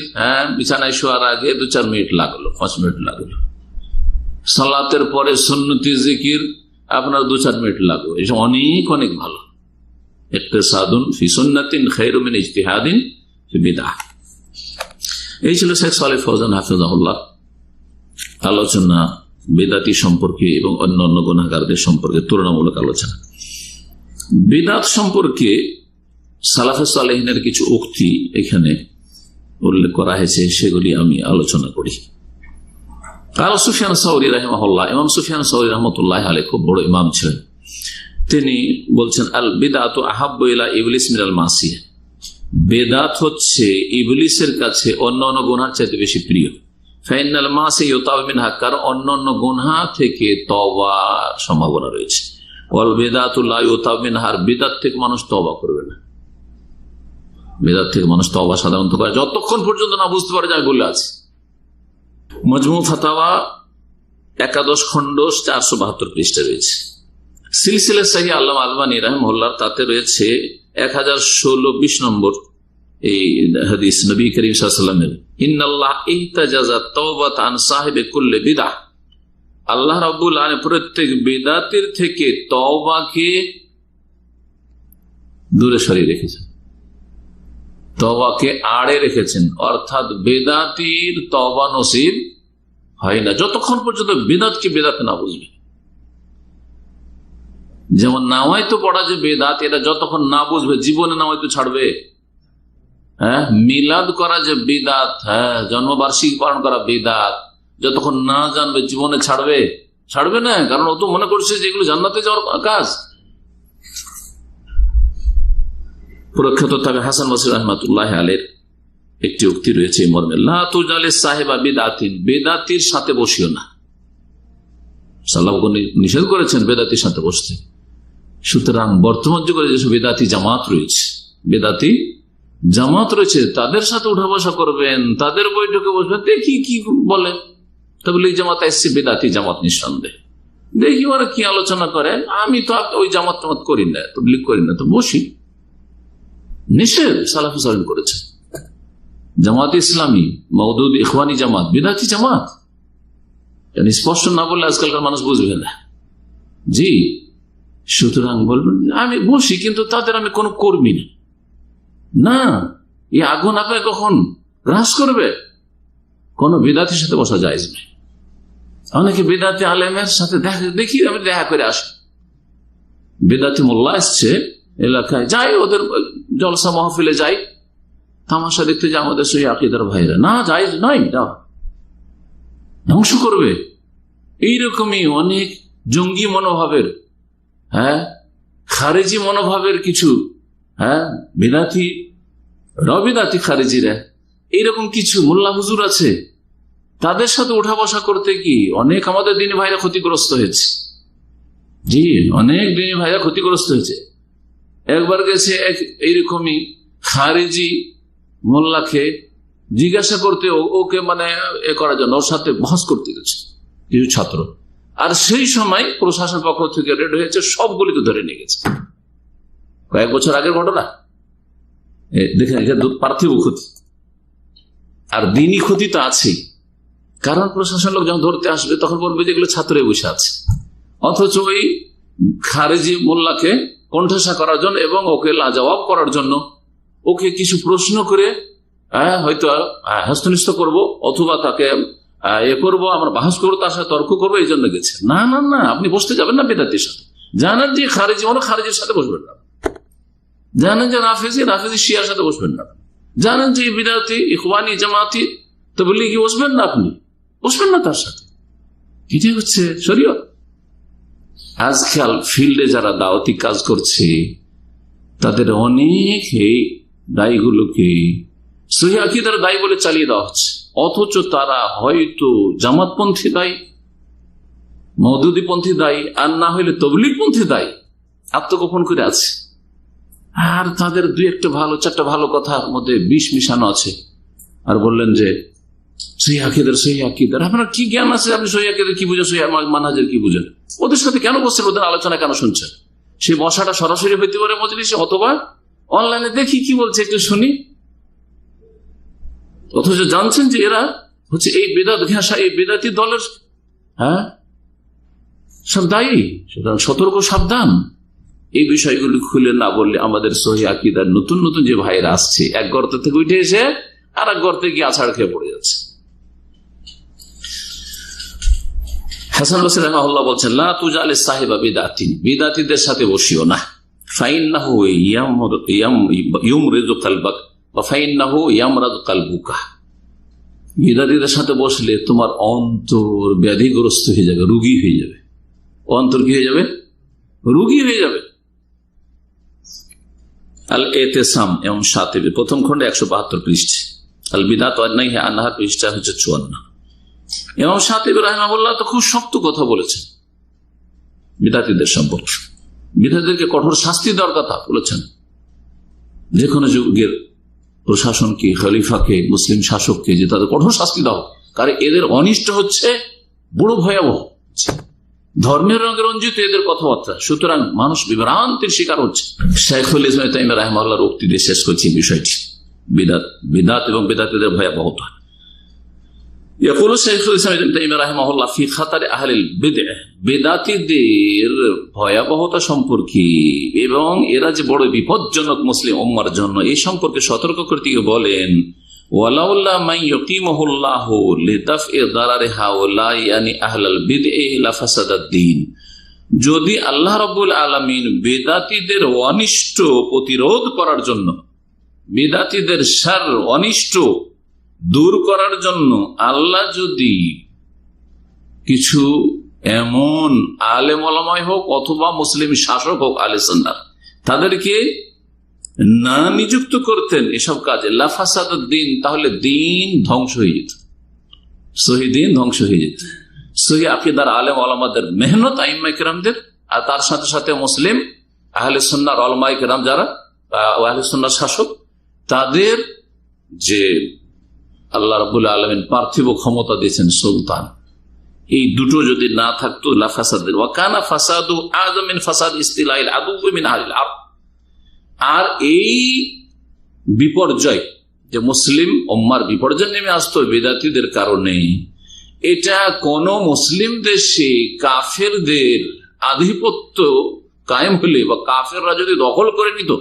বিছানায় শোয়ার আগে 2-4 মিনিট লাগলো, 5 মিনিট লাগলো। সালাতের পরে সুন্নতি জিকির আপনার 2-4 মিনিট লাগলো। এসব অনেক অনেক ভালো। ইকতিসাদুন ফি সুন্নাতিন খায়রুম মিন ইজতিহাদিন ফি বিদআহ। এই ছিল শেখ সালেহ ফওজান হাফিজাহুল্লাহ আলোচনা বেদাতি সম্পর্কে এবং অন্যান্য গুনাহগারদের সম্পর্কে, তুলনামূলক আলোচনা। বিদআত সম্পর্কে সালাফে সালেহিনের কিছু উক্তি এখানে উল্লেখ করা হয়েছে, সেগুলি আমি আলোচনা করি। কাল সুফিয়ান সাউরি রাহিমাহুল্লাহ, ইমাম সুফিয়ান সাউরি রহমতুল্লাহ আলাইহি খুব বড় ইমাম ছিলেন। তিনি বলছেন, আল বিদআতু আহাব্বু ইলা ইবলিস মিনাল মাসিয়া, বেদাত হচ্ছে ইবলিসের কাছে অন্যান্য গুনার চাইতে বেশি প্রিয়। ফাইনাল মাসি ইউতাব মিনহা, কারণ অন্যান্য গুনাহ থেকে তওবার সম্ভাবনা রয়েছে। ওয়াল বিদআতু লা ইউতাব মিনহা, বিদআত থেকে মানুষ তওবা করবে না। বিদআত থেকে মানুষ তওবা সাধারণত করে যতক্ষণ পর্যন্ত না বুঝতে পারে যে আমি ভুলে আছি। মজমু ফাতাওয়া 11 খণ্ড 472 পৃষ্ঠা রয়েছে। সিলসিলা সহিহ আল্লামা আলবানী রাহিমাহুল্লাহ তাতে রয়েছে 1016-20 নম্বর এই হাদিস, নবী করিম সাল্লাল্লাহু আলাইহি ওয়াসাল্লামের, ইন্নাল্লাহ ইহতাজাযা তাওবাত আন সাহিবি কুল্লি বিদআহ, আল্লাহ রাব্বুল আলামিন প্রত্যেক বিদআতের থেকে তওবাকে দূরে সরিয়ে রেখেছেন, তওবাকে আড়ে রেখেছেন। অর্থাৎ বেদাতির তওবা নসিব হয় না যতক্ষণ পর্যন্ত বেদাতকে বেদাত না বুঝবে। যেমন নামাইতো পড়া যে বেদাত, এটা যতক্ষণ না বুঝবে জীবনে নামাইতো ছাড়বে। মিলাদ করা যে বিদাত, জন্মবার্ষিকী পালন করা বিদাত, যতক্ষণ না জানবে জীবনে ছাড়বে না। কারণ ও তো মনে করছে যে এগুলো জান্নাতে যাওয়ার কাজ। প্রখ্যাত তবে হাসান বসরি রাহমাতুল্লাহ আলাইহির একটি উক্তি রয়েছে মর্মে, লা তুজালিস সাহিবা বিদাতিন, বেদাতির সাথে বসিও না। সাল্লাল্লাহু আলাইহি ওয়াসাল্লাম নিষেধ করেছেন বেদাতির সাথে বসতে। সুতরাং বর্তমান যুগে যেসব বেদাতি জামাত রয়েছে, বেদাতি জামাত রয়েছে, তাদের সাথে উঠা বসা করবেন, তাদের বৈঠকে বসবেন, দেখি কি বলে। তাবলীগ জামাত এসছে, বেদাতি জামাত নিঃসন্দেহ, দেখি ওরা কি আলোচনা করেন। আমি তো ওই জামাত করি না, তাবলীগ করি না, তো বসি। নিষেধ সালাফে সালেহিন করেছে। জামাত ইসলামী, মওদুদ ইখওয়ানি জামাত বিদআতি জামাত, স্পষ্ট না বললে আজকালকার মানুষ বুঝবে না। জি, সুতরাং বলবেন আমি বসি, কিন্তু তাদের আমি কোনো কর্মী না। এই আগুন আপনাকে কখন গ্রাস করবে? কোন বিদআতির সাথে বসা জায়েজ নেই। অনেকে বিদআতি আলেমের সাথে দেখি আমি দেখা করে আসি, বেদাতি মোল্লা এসছে এলাকায়, যাই ওদের জলসা মাহফিলে যাই, তামাশা দেখতে যে আমাদের সেই আকীদার ভাইরা, না যাই নয়, ধ্বংস করবে। এইরকমই অনেক জঙ্গি মনোভাবের, খারেজি মনোভাবের কিছু বেদাতি রবিদাতি খারেজিরা, এইরকম কিছু মোল্লা হুজুর আছে, তাদের সাথে উঠা বসা করতে কি অনেক আমাদের দিনী ভাইরা ক্ষতিগ্রস্ত হয়েছে। জি, অনেক দিনী ভাইরা ক্ষতিগ্রস্ত হয়েছে। একবার গেছে এইরকমই খারেজি মোল্লাকে জিজ্ঞাসা করতে, ওকে মানে এ করার জন্য ওর সাথে বহস করতে গেছে কিছু ছাত্র, আর সেই সময় প্রশাসন পক্ষ থেকে রেড হয়েছে, সবগুলিকে ধরে নিয়ে গেছে। কয়েক বছর আগের ঘটনা। দেখেন, এটা পার্থিব ক্ষতি, আর দিনই ক্ষতি তো আছেই। কারণ প্রশাসন লোক যখন ধরতে আসবে তখন বলবে যেগুলো ছাত্রে বসে আছে, অথচ ওই খারেজি মোল্লাকে কণ্ঠাসা করার জন্য এবং ওকে লাজবাব করার জন্য ওকে কিছু প্রশ্ন করে হয়তো হস্তনিষ্ঠ করব, অথবা তাকে করবো, আমরা বাহাস করবো, তার সাথে তর্ক করবো, এই জন্য গেছে। না না না, আপনি বসতে যাবেন না বেদাতির সাথে। জানেন যে খারেজি খারেজির সাথে বসবেন না, জানেন যে রাফেজি শিয়ার সাথে বসবেন না, জানেন যে বিদাতি ইখওয়ানি জামাতি তাবলীগি বসবেন না, আপনি বসবেন না তার সাথে। এটাই হচ্ছে শরীয়ত। আজকাল ফিল্ডে যারা দাওয়াতি কাজ করছে তাদের অনেক এই দায়ীগুলোকে সহিহ আকীদার দায়ী বলে চালিয়ে দেওয়া হচ্ছে, অথচ তারা হয়তো জামাতপন্থী দায়ী, মওদুদীপন্থী দায়ী, আর না হইলে তবলীগপন্থী দায়ী, আত্মগোপন করে আছে। আর তাদের দুই একটা ভালো চারটা ভালো কথার মধ্যে বিষ মিশানো আছে, আর বললেন যে সহিহ আকীদার। আপনার কি জ্ঞান আছে? আপনি সহিহ আকীদার কি বুঝেন, সহিহ মানহাজের কি বুঝেন? ওদের সাথে কেন বসছেন? ওদের আলোচনা কেন শুনছেন? সেই বসাটা সরাসরি হইতে পারে মজলিসে, অথবা অনলাইনে দেখি কি বলছে একটু শুনি, অথচ জানছেন যে এরা হচ্ছে এই বেদাত ঘেঁষা, এই বেদাতি দলের সব দায়ী। সুতরাং সতর্ক, সাবধান। এই বিষয়গুলি খুলে না বললে আমাদের সহিহ আকীদার নতুন নতুন যে ভাইরা আসছে, এক গর্ত থেকে উঠে এসে আর এক গর্তে গিয়ে আছাড় খেয়ে পড়ে যাচ্ছে। হাসান বসরি রাহিমাহুল্লাহ বলছেন, লা তুজালিস সাহিবা বিদআতিন, বিদআতীদের সাথে বসিও না। ফাইন্নাহু ইউমরিদু কলবাক ওয়া ফাইন্নাহু ইয়ামরাদু কলবুকা। বিদআতীদের সাথে বসলে তোমার অন্তর ব্যাধিগ্রস্ত হয়ে যাবে, রোগী হয়ে যাবে। অন্তর কি হয়ে যাবে? রোগী হয়ে যাবে। আল এতেসাম এবং সাতেবে প্রথম খন্ডে 172 পৃষ্ঠা, আল বিদাত ওয়ান নাহি আনহা পৃষ্ঠা হচ্ছে 54। এবং সাতেবে রাহিমাহুল্লাহ তো খুব শক্ত কথা বলেছেন বিদাতীদের সম্পর্কে, বিদাতীদেরকে কঠোর শাস্তি দেওয়ার কথা বলেছেন। যে কোনো যুগের প্রশাসনকে, খলিফাকে, মুসলিম শাসককে যে তাদের কঠোর শাস্তি দাও, কারণ এদের অনিষ্ট হচ্ছে বড় ভয়াবহ, ধর্মের রঙে রঞ্জিত এদের কথাবার্তা। সুতরাং মানুষ বিভ্রান্তির শিকার হচ্ছে। শাইখুল ইসলাম ইবনে তাইমিয়া রাহিমাহুল্লাহর উক্তি দিয়ে শেষ করছি বিষয়টি, বিদাত এবং বিদাতীদের ভয়াবহতা। ইয়াকুলু শাইখুল ইসলাম ইবনে তাইমিয়া রাহিমাহুল্লাহ ফি খাতারে আহলিল বিদআহ, বিদাতীদের ভয়াবহতা সম্পর্কে এবং এরা যে বড় বিপজ্জনক মুসলিম উম্মার জন্য, এই সম্পর্কে সতর্ক করতে গিয়ে বলেন, ওয়ালাউল্লাহ মান ইয়াকিমুহুল্লাহু লিদাফই দারারি হাউলাই ইয়ানি আহলাল বিদআহ লাফাসাদাদ দ্বীন। যদি আল্লাহ রাব্বুল আলামিন বিদাতীদের অনিষ্ট প্রতিরোধ করার জন্য, বিদাতীদের শার অনিষ্ট দূর করার জন্য আল্লাহ যদি কিছু এমন আলেম ওলামায় হোক অথবা মুসলিম শাসক হোক আহলে সুন্নাহ, তাদেরকে না নিযুক্ত করতেন এসব কাজে, লাফাসাদাদ দ্বীন, তাহলে দিন ধ্বংস হয়ে যেত, সহি দিন ধ্বংস হয়ে যেত। সহি আকীদার আলেম ওলামাদের মেহনত, আইম্মায়ে কেরামদের, আর তার সাথে সাথে মুসলিম আহলে সুন্নাহর উলামায়ে কেরাম যারা আহলে সুন্নাহর শাসক, তাদের যে আল্লাহ রাব্বুল আলামিন পার্থিব ক্ষমতা দিয়েছেন সুলতান, এই দুটো যদি না থাকতো লাফাসাদ, ওয়া কানা ফাসাদু আযম মিন ফাসাদ ইস্তিলাইল আদু মিন আহলিল আরদ। আর এই বিপর্যয় যে মুসলিম উম্মার বিপর্যয় নেমে আসতো বিদাতীদের কারণে, এটা কোন মুসলিম দেশে কাফেরদের আধিপত্য কায়েম হলে বা কাফেররা যদি দখল করে নিত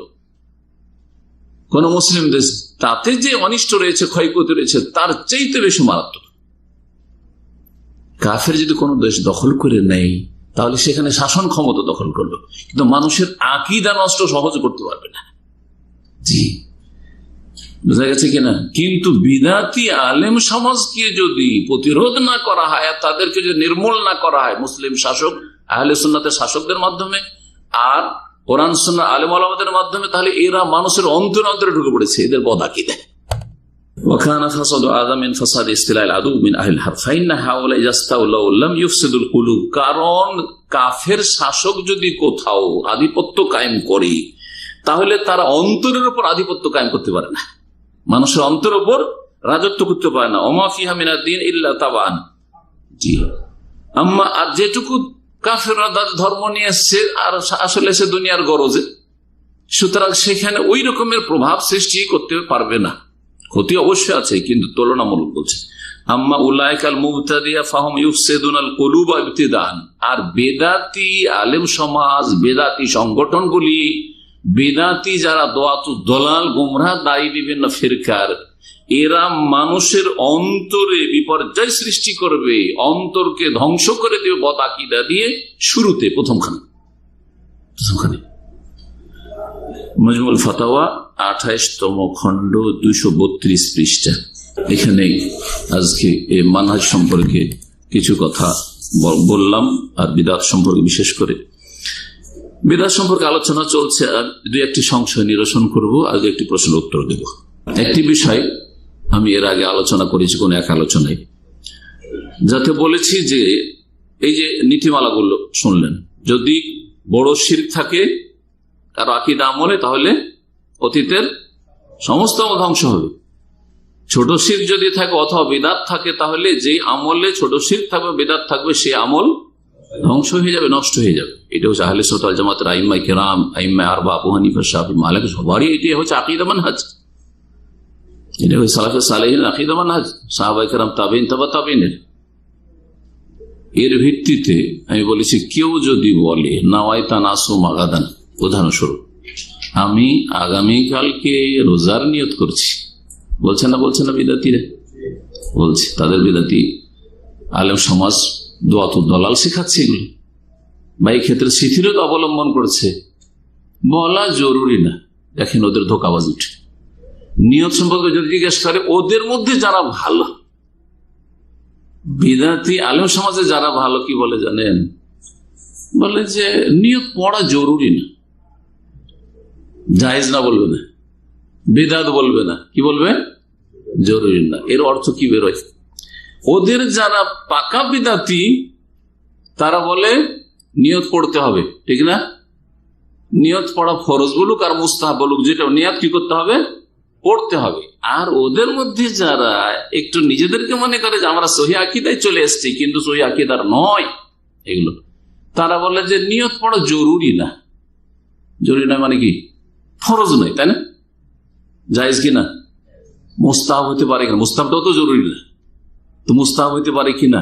কোন মুসলিম দেশ, তাতে যে অনিষ্ট রয়েছে, ক্ষয়ক্ষতি রয়েছে, তার চাইতে বেশি মারাত্মক। কাফের যদি কোনো দেশ দখল করে নেয় তাহলে সেখানে শাসন ক্ষমতা দখল করলো, কিন্তু মানুষের আকীদা নষ্ট সহজ করতে পারবে না। জি, বোঝা গেছে কিনা? কিন্তু বিদাতি আলেম সমাজকে যদি প্রতিরোধ না করা হয়, আর তাদেরকে যদি নির্মূল না করা হয় মুসলিম শাসক আহলে সুন্নাতের শাসকদের মাধ্যমে আর কোরআন সুন্নাহ আলেম ওলামাদের মাধ্যমে, তাহলে এরা মানুষের অন্তরে অন্তরে ঢুকে পড়েছে, এদের বদাকিদা। وكان فساد اعظم من فساد استيلاء العدو من اهل الحرب فان هؤلاء يستولوا لم يفسدوا القلوب। কারণ কাফের শাসক যদি কোথাও আধিপত্য কায়েম করে, তাহলে তারা অন্তরের উপর আধিপত্য কায়েম করতে পারে না, মানুষের অন্তরের উপর রাজত্ব করতে পারে না। ওমা ফিহা মিনাদ দ্বীন ইল্লা তাবান। জি, আম্মা আর যেটুকু কাফেররা ধর্ম নিয়ে এসছে আর আসলে সে দুনিয়ার গরজে, সুতরাং সেখানে ওই রকমের প্রভাব সৃষ্টি করতে পারবে না। ক্ষতি অবশ্যই আছে, কিন্তু তুলনামূলক বলছে। আম্মা উলাইকাল মুবতাদিয়া ফাহুম ইউফসিদুনাল কুলুবা ইবতিদান। আর বেদাতি আলেম সমাজ, বেদাতি সংগঠনগুলি, বেদাতি যারা দোয়াতু দলাল গুমরাহ দায়ী বিভিন্ন ফিরকার, এরা মানুষের অন্তরে বিপর্যয় সৃষ্টি করবে, অন্তরকে ধ্বংস করে দেবে বদআকিদা দিয়ে। শুরুতে প্রথমখানে মজমুল ফাতাওয়া 28তম খণ্ড 232 পৃষ্ঠা। এখানে আজকে এই মানহাজ সম্পর্কে কিছু কথা বললাম, আর বিদআত সম্পর্কে বিশেষ করে বিদআত সম্পর্কে আলোচনা চলছে। আর দুই একটি সংশয় নিরসন করব, আগে একটি প্রশ্ন উত্তর দেব। একটি বিষয় আমি এর আগে আলোচনা করেছি কোন এক আলোচনায়, যাতে বলেছি যে এই যে নীতিমালাগুলো শুনলেন, যদি বড় শিরক থাকে কারো আকীদা আমলে, তাহলে অতীতের সমস্ত ধ্বংস হবে। ছোট শিরক যদি থাকে অথবা বিদআত থাকে, তাহলে যে আমলে ছোট শিরক থাকবে, বিদআত থাকবে, সে আমল ধ্বংস হয়ে যাবে, নষ্ট হয়ে যাবে। এটা হচ্ছে আহলে সুন্নাত ওয়াল জামাতের আইম্মায়ে কেরাম, আইম্মায়ে আরবা, আবু হানিফা, শাফিঈ, মালিক, সবারই এটাই হচ্ছে আকীদা মানহাজ। এটা হচ্ছে সালাফে সালেহিন আকীদা মানহাজ, সাহাবায়ে কেরাম, তাবেঈন, তাবা তাবেঈনের। এর ভিত্তিতে আমি বলেছি, কেউ যদি বলে নাওয়াইতা নাসুম গাদান, উদাহরণস্বরূপ আমি আগামীকালকে রোজার নিয়ত করছি, বলছে না বিদাতিরা? বলছে। তাদের বিদাতি আলেম সমাজ দোয়াতুল দলাল শেখাচ্ছে এগুলো, বা এই ক্ষেত্রে শিথিলতা অবলম্বন করছে। বলা জরুরি না। দেখেন ওদের ধোঁকাবাজ উঠে। নিয়ত সম্পর্কে যদি জিজ্ঞেস করে, ওদের মধ্যে যারা ভালো বিদাতি আলেম সমাজে যারা ভালো, কি বলে জানেন? বলে যে নিয়ত পড়া জরুরি না, জায়েজ না বলবে না, বিদআত বলবে না, কি বলবে? জরুরি না। এর অর্থ কি বেরোয়? ওদের যারা পাকা বিদআতি, তারা বলে নিয়ত পড়তে হবে, ঠিক না? নিয়ত পড়া ফরজ বলুক আর মুস্তাহাব বলুক, যেটা নিয়ত কি করতে হবে? পড়তে হবে। আর ওদের মধ্যে যারা একটু নিজেদেরকে মনে করে যে আমরা সহিহ আকীদায় চলে এসেছি, কিন্তু সহিহ আকীদার নয় এগুলো, তারা বলে যে নিয়ত পড়া জরুরি না। জরুরি না মানে কি? ফরজ নয়, তাই না? জায়েজ কিনা? মুস্তাহাব হতে পারে কিনা? মুস্তাহাবটাও তো জরুরি না, তো মুস্তাহাব হতে পারে কিনা?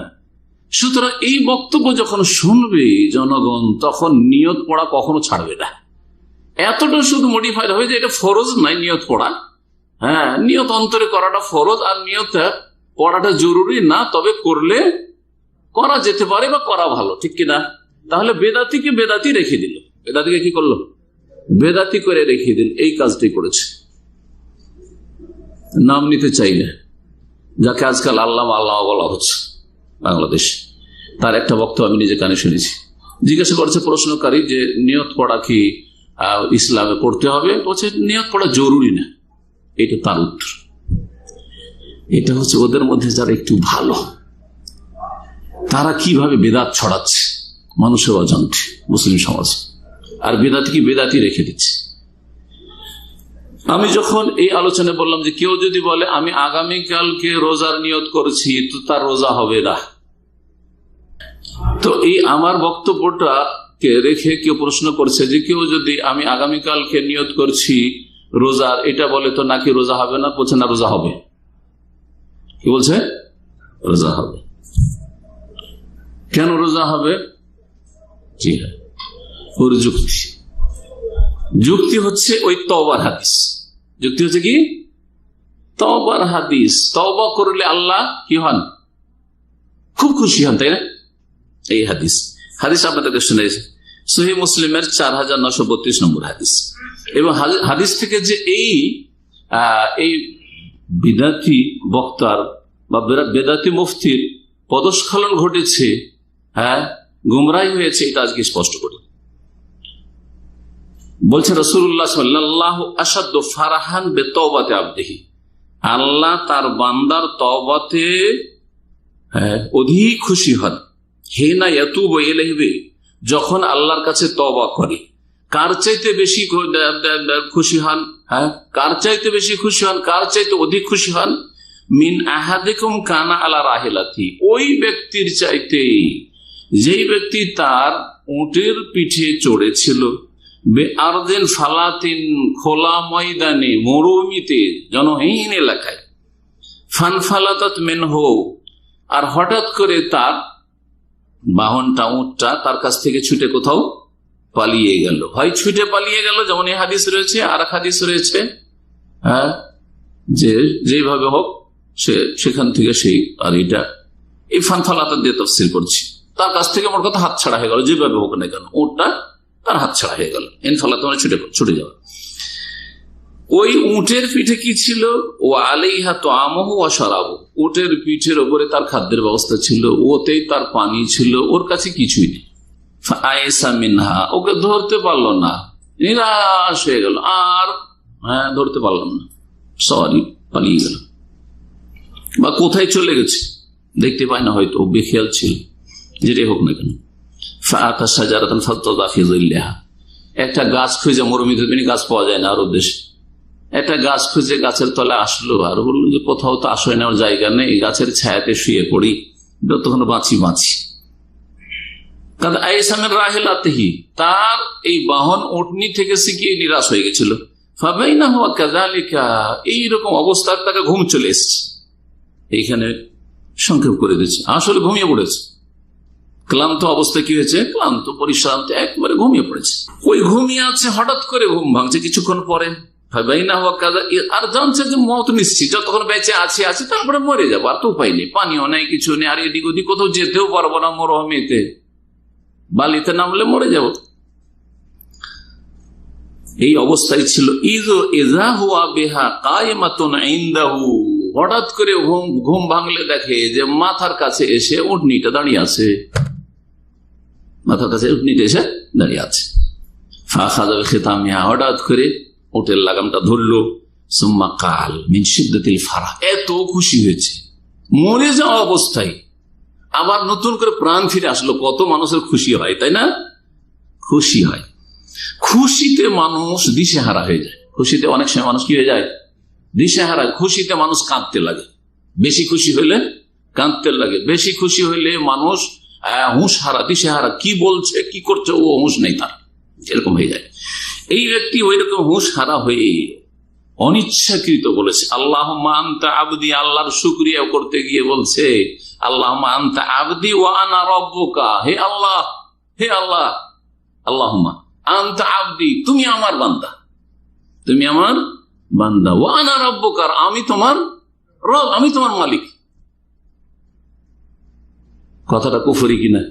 সুতরাং এই বক্তব্য যখন শুনবে জনগণ, তখন নিয়ত পড়া কখনো ছাড়বে না। এতটা শুধু মডিফাইড হবে যে এটা ফরজ নাই নিয়ত পড়া। হ্যাঁ, নিয়ত অন্তরে করাটা ফরজ, আর নিয়ত পড়াটা জরুরি না, তবে করলে করা যেতে পারে বা করা ভালো, ঠিক কিনা? তাহলে বেদাতিকে বেদাতি রেখে দিল। বেদাতিকে কি করলো? বেদাতি করে রেখে দিল। এই কাজটাই করেছে। নাম নিতে চাই না, যাকে আজকাল আল্লামা আল্লামা বলা হচ্ছে বাংলাদেশ, তার একটা বক্তব্য আমি নিজে কানে শুনেছি। জিজ্ঞাসা করছে প্রশ্নকারী যে নিয়ত পড়া কি ইসলামে পড়তে হবে? বলছে নিয়ত পড়া জরুরি না। এটা তার উত্তর। এটা হচ্ছে ওদের মধ্যে যারা একটু ভালো, তারা কিভাবে বেদাত ছড়াচ্ছে মানুষের অজান্তে মুসলিম সমাজ, আর বেদাতি কি বেদাতি রেখে দিচ্ছে। আমি যখন এই আলোচনায় বললাম যে কেউ যদি বলে আমি আগামীকালকে রোজার নিয়ত করছি, তো তার রোজা হবে না, তো এই আমার বক্তব্যটা কে রেখে কেউ প্রশ্ন করছে যে কেউ যদি আমি আগামীকালকে নিয়ত করছি রোজার, এটা বলে তো নাকি রোজা হবে না? বলছে না, রোজা হবে। কি বলছে? রোজা হবে। কেন রোজা হবে? জি হ্যাঁ, ওর যুক্তি হচ্ছে ওই তওবার হাদিস। যুক্তি হচ্ছে কি? তওবার হাদিস। তওবা করলে আল্লাহ কি হন? খুব খুশি হন, তাই না? এই হাদিস। হাদিস আপনাদেরকে শুনেছি, সহিহ মুসলিমের 4932 নম্বর হাদিস। এবং হাদিস থেকে যে এই বিদাতি বক্তার বা বেদাতি মুফতির পদস্খলন ঘটেছে, হ্যাঁ, গুমরাহি হয়েছে, এটা আজকে স্পষ্ট করি। বলছে রাসূলুল্লাহ সাল্লাল্লাহু আশাদ্দু ফারাহান বিতওবাতি আবদিহি, আল্লাহ তার বান্দার তওবাতে অধিক খুশি হন। হিনা ইয়াতুবু ইলাইহি, যখন আল্লাহর কাছে তওবা করে। কার চাইতে বেশি খুশি হন? হ্যাঁ, কার চাইতে বেশি খুশি হন, কার চাইতে অধিক খুশি হন? মিন আহাদিকুম কানা আলা রাহিলাতি, ওই ব্যক্তির চাইতে যেই ব্যক্তি তার উটের পিঠে চড়েছিল, বেআরদিন ফালাতিন, খোলা ময়দানে, মরুভূমিতে, জনহীন এলাকায়, ফানফালাতাত মিনহু, আর হঠাৎ করে তার বাহনটা, উটটা তার কাছ থেকে ছুটে কোথাও পালিয়ে গেল। হয় ছুটে পালিয়ে গেল, যেমন এই হাদিস রয়েছে, আর এক হাদিস রয়েছে, হ্যাঁ, যে যেভাবে হোক সেখান থেকে সেই, আর এটা এই ফানফালাতা দিয়ে তফসিল করছি, তার কাছ থেকে মোট কথা হাত ছাড়া হয়ে গেল, যেভাবে হোক না কেন উটটা তার হাত ছাড়া হয়ে গেল। ইনফালাতা মানে ছুটে যাওয়া। ওই উটের পিঠে কি ছিল? ও আলাইহা তাআমুহু ওয়া শারাবু, উটের পিঠের উপরে তার খাদ্যের ব্যবস্থা ছিল, ওতেই তার পানি ছিল, ওর কাছে কিছুই নেই। ফাআইসা মিনহা, ওকে ধরতে পারলো না, নিরাশ হয়ে গেল, আর ধরতে পারলাম না, সরি, পালিয়ে গেল, বা কোথায় চলে গেছে দেখতে পায় না, হয়তো বেখেয়াল ছিল, যেটাই হোক না কেন। ফাআতা শাজারাতান ফালতাযা ফি যিল্লিহা, একটা গাছ খুঁজে, মরুভূমিতে গাছ পাওয়া যায় না আরব দেশে, একটা গাছ খুঁজে গাছের তলে আসলো, আর বললো যে কোথাও তো আশ্রয় নেওয়ার জায়গা নেই, গাছের ছায়াতে শুয়ে পড়ি, যতক্ষণ বাঁচি। তার এই বাহন উটনি থেকে শিখিয়ে নিরাশ হয়ে গেছিল। এইরকম অবস্থা, তাকে ঘুম চলে এসছে। এইখানে সংক্ষেপ করে দিচ্ছে, আসলে ঘুমিয়ে পড়েছে, ক্লান্ত অবস্থা। কি হয়েছে? ক্লান্ত, পরিশ্রান্ত, একবারে ঘুমিয়ে পড়েছে। ওই ঘুমিয়ে আছে, হঠাৎ করে ঘুম ভাঙছে কিছুক্ষণ পরে। আর জানছে যে মত নিশ্চিত, যতক্ষণ বেঁচে আছে তারপরে মরে যাবো, আর তো উপায় নেই, পানিও নেই, কিছু নেই, আর এদিক ওদিক কোথাও যেতেও পারবো না, মরুভূমিতে বালিতে নামলে মরে যাব। এই অবস্থায় ছিল। হঠাৎ করে ঘুম ভাঙলে দেখে যে মাথার কাছে এসে উটনিটা দাঁড়িয়ে আছে, মাথার কাছে উটনিটা এসে দাঁড়িয়ে আছে। হঠাৎ করে উটের লাগামটা ধরলো। সুম্মা কাল মিন শিদ্দাতিল ফারাহ, এত খুশি হয়েছে, মরে যাওয়া অবস্থায় আবার নতুন করে প্রাণ ফিরে আসলো। কত মানুষের খুশি হয়, তাই না? খুশি হয়, খুশিতে মানুষ দিশেহারা হয়ে যায়। খুশিতে অনেক সময় মানুষ কি হয়ে যায়? দিশেহারা। খুশিতে মানুষ কাঁদতে লাগে, বেশি খুশি হইলে কাঁদতে লাগে, বেশি খুশি হইলে মানুষ হুঁশ হারা, দিশেহারা, কি বলছে কি করছে ও হুঁশ নেই তার, এরকম হয়ে যায়। এই ব্যক্তি ওই রকম হুঁশ হারা হয়ে অনিচ্ছাকৃত বলেছে আল্লাহুম্মা আনতা আবদি, আল্লাহর শুকরিয়া করতে গিয়ে বলছে আল্লাহুম্মা আনতা আবদি ওয়া আনা রাব্বুকা, হে আল্লাহ, হে আল্লাহ, আল্লাহুম্মা আনতা আবদি, তুমি আমার বান্দা, তুমি আমার বান্দা, ওয়া আনা রাব্বুকা, আমি তোমার রব, আমি তোমার মালিক। কথাটা কুফরি কিনা?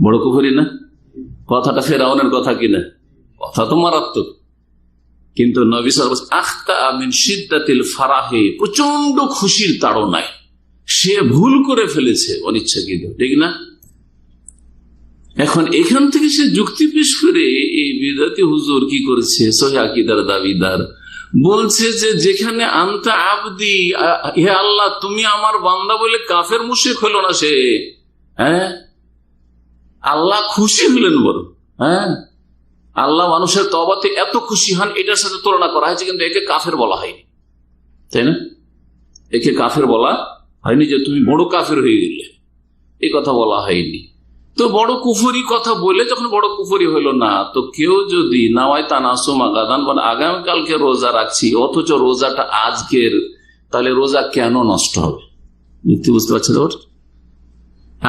বড় কুফরি না? কথাটা ফেরাউনের কথা কিনা? কথা তো মারাত্মক। কিন্তু নবী সাল্লাল্লাহু আলাইহি ওয়াসাল্লাম আখতা মিন শিদ্দাতিল ফারাহি, প্রচন্ড খুশির তাড়নায় সে ভুল করে ফেলেছে অনিচ্ছাকৃত, ঠিক না? এখন এখান থেকে সে যুক্তি পেশ করে এই বিদাতি হুজুর কি করেছে, সহিহ আকীদার দাবিদার বলছে যে যেখানে আনতা আবদি, হে আল্লাহ তুমি আমার বান্দা বলে কাফের মুশরিক হলো না সে, হ্যাঁ, আল্লাহ খুশি হলেন বড়, হ্যাঁ, আল্লাহ মানুষের তওবাতে এত খুশি হন, এটার সাথে তুলনা করা হয়েছে, কিন্তু একে কাফের বলা হয়নি, তাই না? একে কাফের বলা হয়নি যে তুমি বড় কাফের হয়ে গেলে, এই কথা বলা হয়নি। তো বড় কুফরি কথা বলে যখন বড় কুফরি হইল না, তো কেউ যদি নাওয়াই তানাসুমা গাদান, মানে আগামীকালকে রোজা রাখছি অথচ রোজাটা আজকের, তাহলে রোজা কেন নষ্ট হবে? বুঝতে পারছি তো?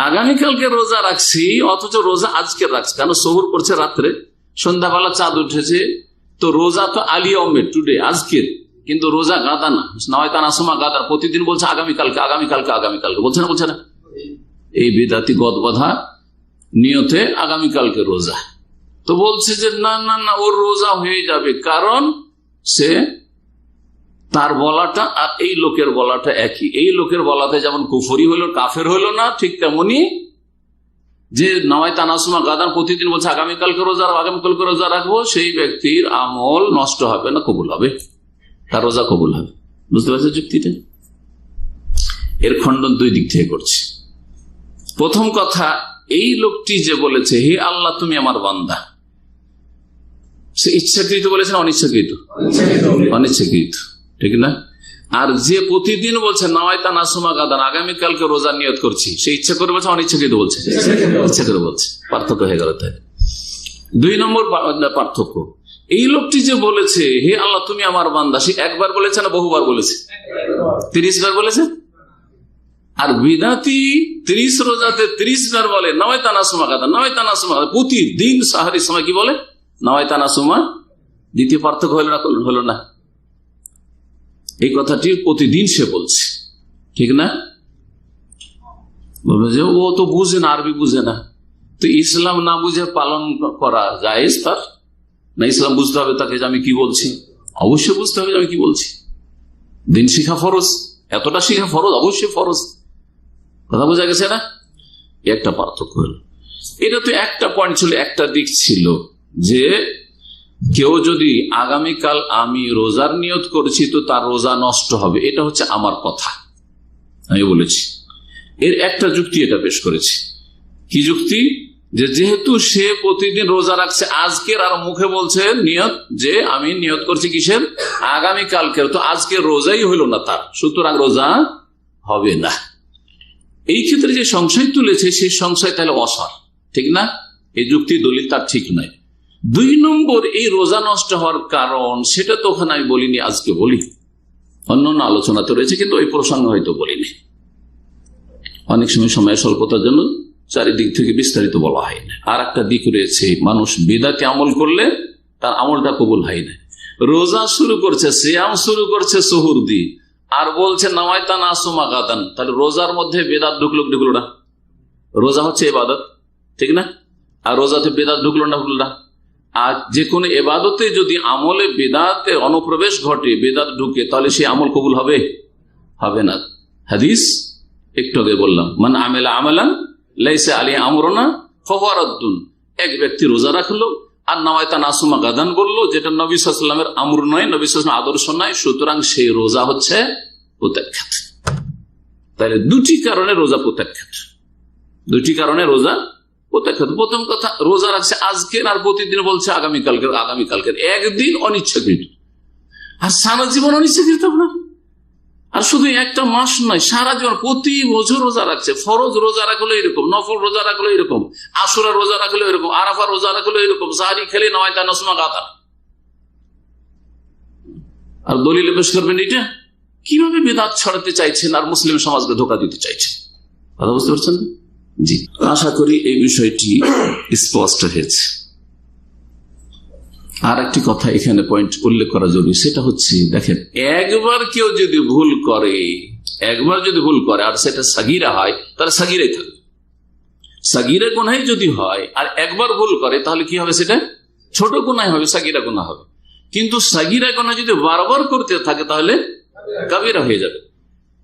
আগামীকালকে রোজা রাখছি অথচ রোজা আজকে রাখছি, কেন? সহুর করছে রাত্রে, সন্ধ্যাবেলা চাঁদ উঠেছে, তো রোজা তো আলিয়মের, টুডে, আজকের, কিন্তু রোজা গাদা না, নাওয়াই তানাসুমা গাদার, প্রতিদিন বলছে আগামীকালকে, আগামীকালকে, আগামীকালকে, বলছে না? বলছে না? এই বিদাতি গদবাঁধা নিয়তে আগামীকালকে রোজা, তো বলছে যে না না না, ওর রোজা হয়ে যাবে, কারণ সে তার বলাটা আর এই লোকের বলাটা একই। এই লোকের বলাতে যেমন কুফরি হইল, কাফের হইল না, ঠিক তেমনি যে নাওয়াইতা নাসুমা গাদান প্রতিদিন বলছে আগামীকালকে রোজা রাখবো, সেই ব্যক্তির আমল নষ্ট হবে না, কবুল হবে, তার রোজা কবুল হবে। বুঝতে পারছো যুক্তিটা? এর খণ্ডন দুই দিক থেকে করছি। প্রথম কথা, এই লোকটি যে বলেছে হে আল্লাহ তুমি আমার বান্দা, সে ইচ্ছাকৃত বলেছে না অনিচ্ছাকৃত? অনিচ্ছাকৃত, ঠিক না? আর যে প্রতিদিন বলছে নাওয়াইতা নাসুমা গাদান আগামীকালকে রোজা নিয়ত করছি, সে ইচ্ছা করে বলছে অনিচ্ছাকৃত বলছে? ইচ্ছা করে বলছে। পার্থক্য হয়ে গেল। তাই দুই নম্বর পার্থক্য, এই লোকটি যে বলেছে হে আল্লাহ তুমি আমার বান্দা, সে একবার বলেছে না বহুবার বলেছে? 30 বার বলেছে। আর বিদাতি 30 রোজাতে 30 বার বলে নাওয়াইতা নাসুমা গাদান, নাওয়াইতা নাসুমা গাদান, প্রতিদিন সাহারির সময় কি বলে? নাওয়াইতা নাসুমা। দ্বিতীয় পার্থক্য হলো না? এই কথাটি প্রতিদিন সে বলছে, ঠিক না? বলবে যে ও তো বুঝে না, আরবি বুঝে না, তো ইসলাম না বুঝে পালন করা জায়েজ তার না? ইসলাম বুঝতে হবে তাকে যে আমি কি বলছি, অবশ্যই বুঝতে হবে যে আমি কি বলছি। দিন শিখা ফরজ, এতটা শিখা ফরজ, অবশ্যই ফরজ। কথা বোঝা গেছে না? একটা পার্থক্য হল। এটা তো একটা পয়েন্ট ছিল, একটা দিক ছিল যে কেউ যদি আগামীকাল আমি রোজার নিয়ত করেছি তো তার রোজা নষ্ট হবে, এটা হচ্ছে আমার কথা, আমি বলেছি। এর একটা যুক্তি এটা পেশ করেছি। কি যুক্তি? যে যেহেতু সে প্রতিদিন রোজা রাখছে আজকের, আর মুখে বলছে নিয়ত যে আমি নিয়ত করছি কিসের? আগামীকালকের, তো আজকের রোজাই হইল না তার, সুতরাং রোজা হবে না। এই ক্ষেত্রে যে সংশয় তুলেছে সেই সংশয় তাহলে অসার, ঠিক না? এই যুক্তি দলিল তার ঠিক নয়। দুই নম্বর, এই রোজা নষ্ট হওয়ার কারণ সেটা তো ওখানে আমি বলিনি, আজকে বলি। অন্য আলোচনা তো রয়েছে, কিন্তু ওই প্রসঙ্গে হয়তো বলিনি। অনেক সময় স্বল্পতার জন্য চারিদিক থেকে বিস্তারিত বলা হয় না। আর একটা দিক রয়েছে, মানুষ বিদাতে আমল করলে তার আমলটা কবুল হয় না। রোজা শুরু করছে, সিয়াম শুরু করছে সুহুর দি, আর বলছে নাওয়াইতা নাসুমা গাদান, তাহলে রোজার মধ্যে বেদাত ঢুকলো না? রোজা হচ্ছে ইবাদত, ঠিক না? আর রোজাতে বেদাত ঢুকলো না? আর যে কোনো এবাদতে যদি আমলে বেদাতে অনুপ্রবেশ ঘটে, বেদাত ঢুকে, তাহলে সেই আমল কবুল হবে না। হাদিস একটু আগে বললাম, মান আমেলা আমালান লাইসা আলাইহি আমরুনা ফাহুয়া রাদ্দুন। এক ব্যক্তি রোজা রাখলো আর নাওয়াইতা নাসুমা গাদান বললো, যেটা নবী সাল্লাল্লাহু আলাইহি ওয়াসাল্লামের আমর নয়, নবী সাল্লাল্লাহু আলাইহি ওয়াসাল্লামের আদর্শ নয়, সুতরাং সেই রোজা হচ্ছে প্রত্যাখ্যাত। তাহলে দুটি কারণে রোজা প্রত্যাখ্যাত, দুটি কারণে রোজা প্রত্যাখ্যাত। প্রথম কথা, রোজা রাখছে আজকের আর প্রতিদিন বলছে আগামীকালকের, একদিন অনিচ্ছাকৃত, আর সারা জীবন অনিচ্ছাকৃত আপনার। আর শুধু একটা মাস নয়, সারা জীবন প্রতি বছর রোজা রাখছে। ফরজ রোজা রাখলো এরকম, নফল রোজা রাখলো এরকম, আশুরা রোজা রাখলো এরকম, আরাফা রোজা রাখলো এরকম, সাহারি খেলে নাওয়াইতা নাসুমা গাদান। আর দলিলে পেশ করবেন এটা কিভাবে বেদাত ছড়াতে চাইছেন আর মুসলিম সমাজকে ধোঁকা দিতে চাইছেন। কথা বুঝতে পারছেন? জি, আশা করি এই বিষয়টি স্পষ্ট হয়েছে। আর একটি কথা এখানে পয়েন্ট উল্লেখ করা জরুরি, সেটা হচ্ছে দেখেন, একবার কেউ যদি ভুল করে আর সেটা সাগীরা হয়, তাহলে সাগীরাই থাকবে। সাগীরা গুনাহ যদি হয় আর একবার ভুল করে, তাহলে কি হবে? সেটা ছোট গুনাহ হবে, সাগীরা গুনাহ হবে। কিন্তু সাগীরা গুনাহ যদি বারবার করতে থাকে তাহলে কাবীরা হয়ে যাবে।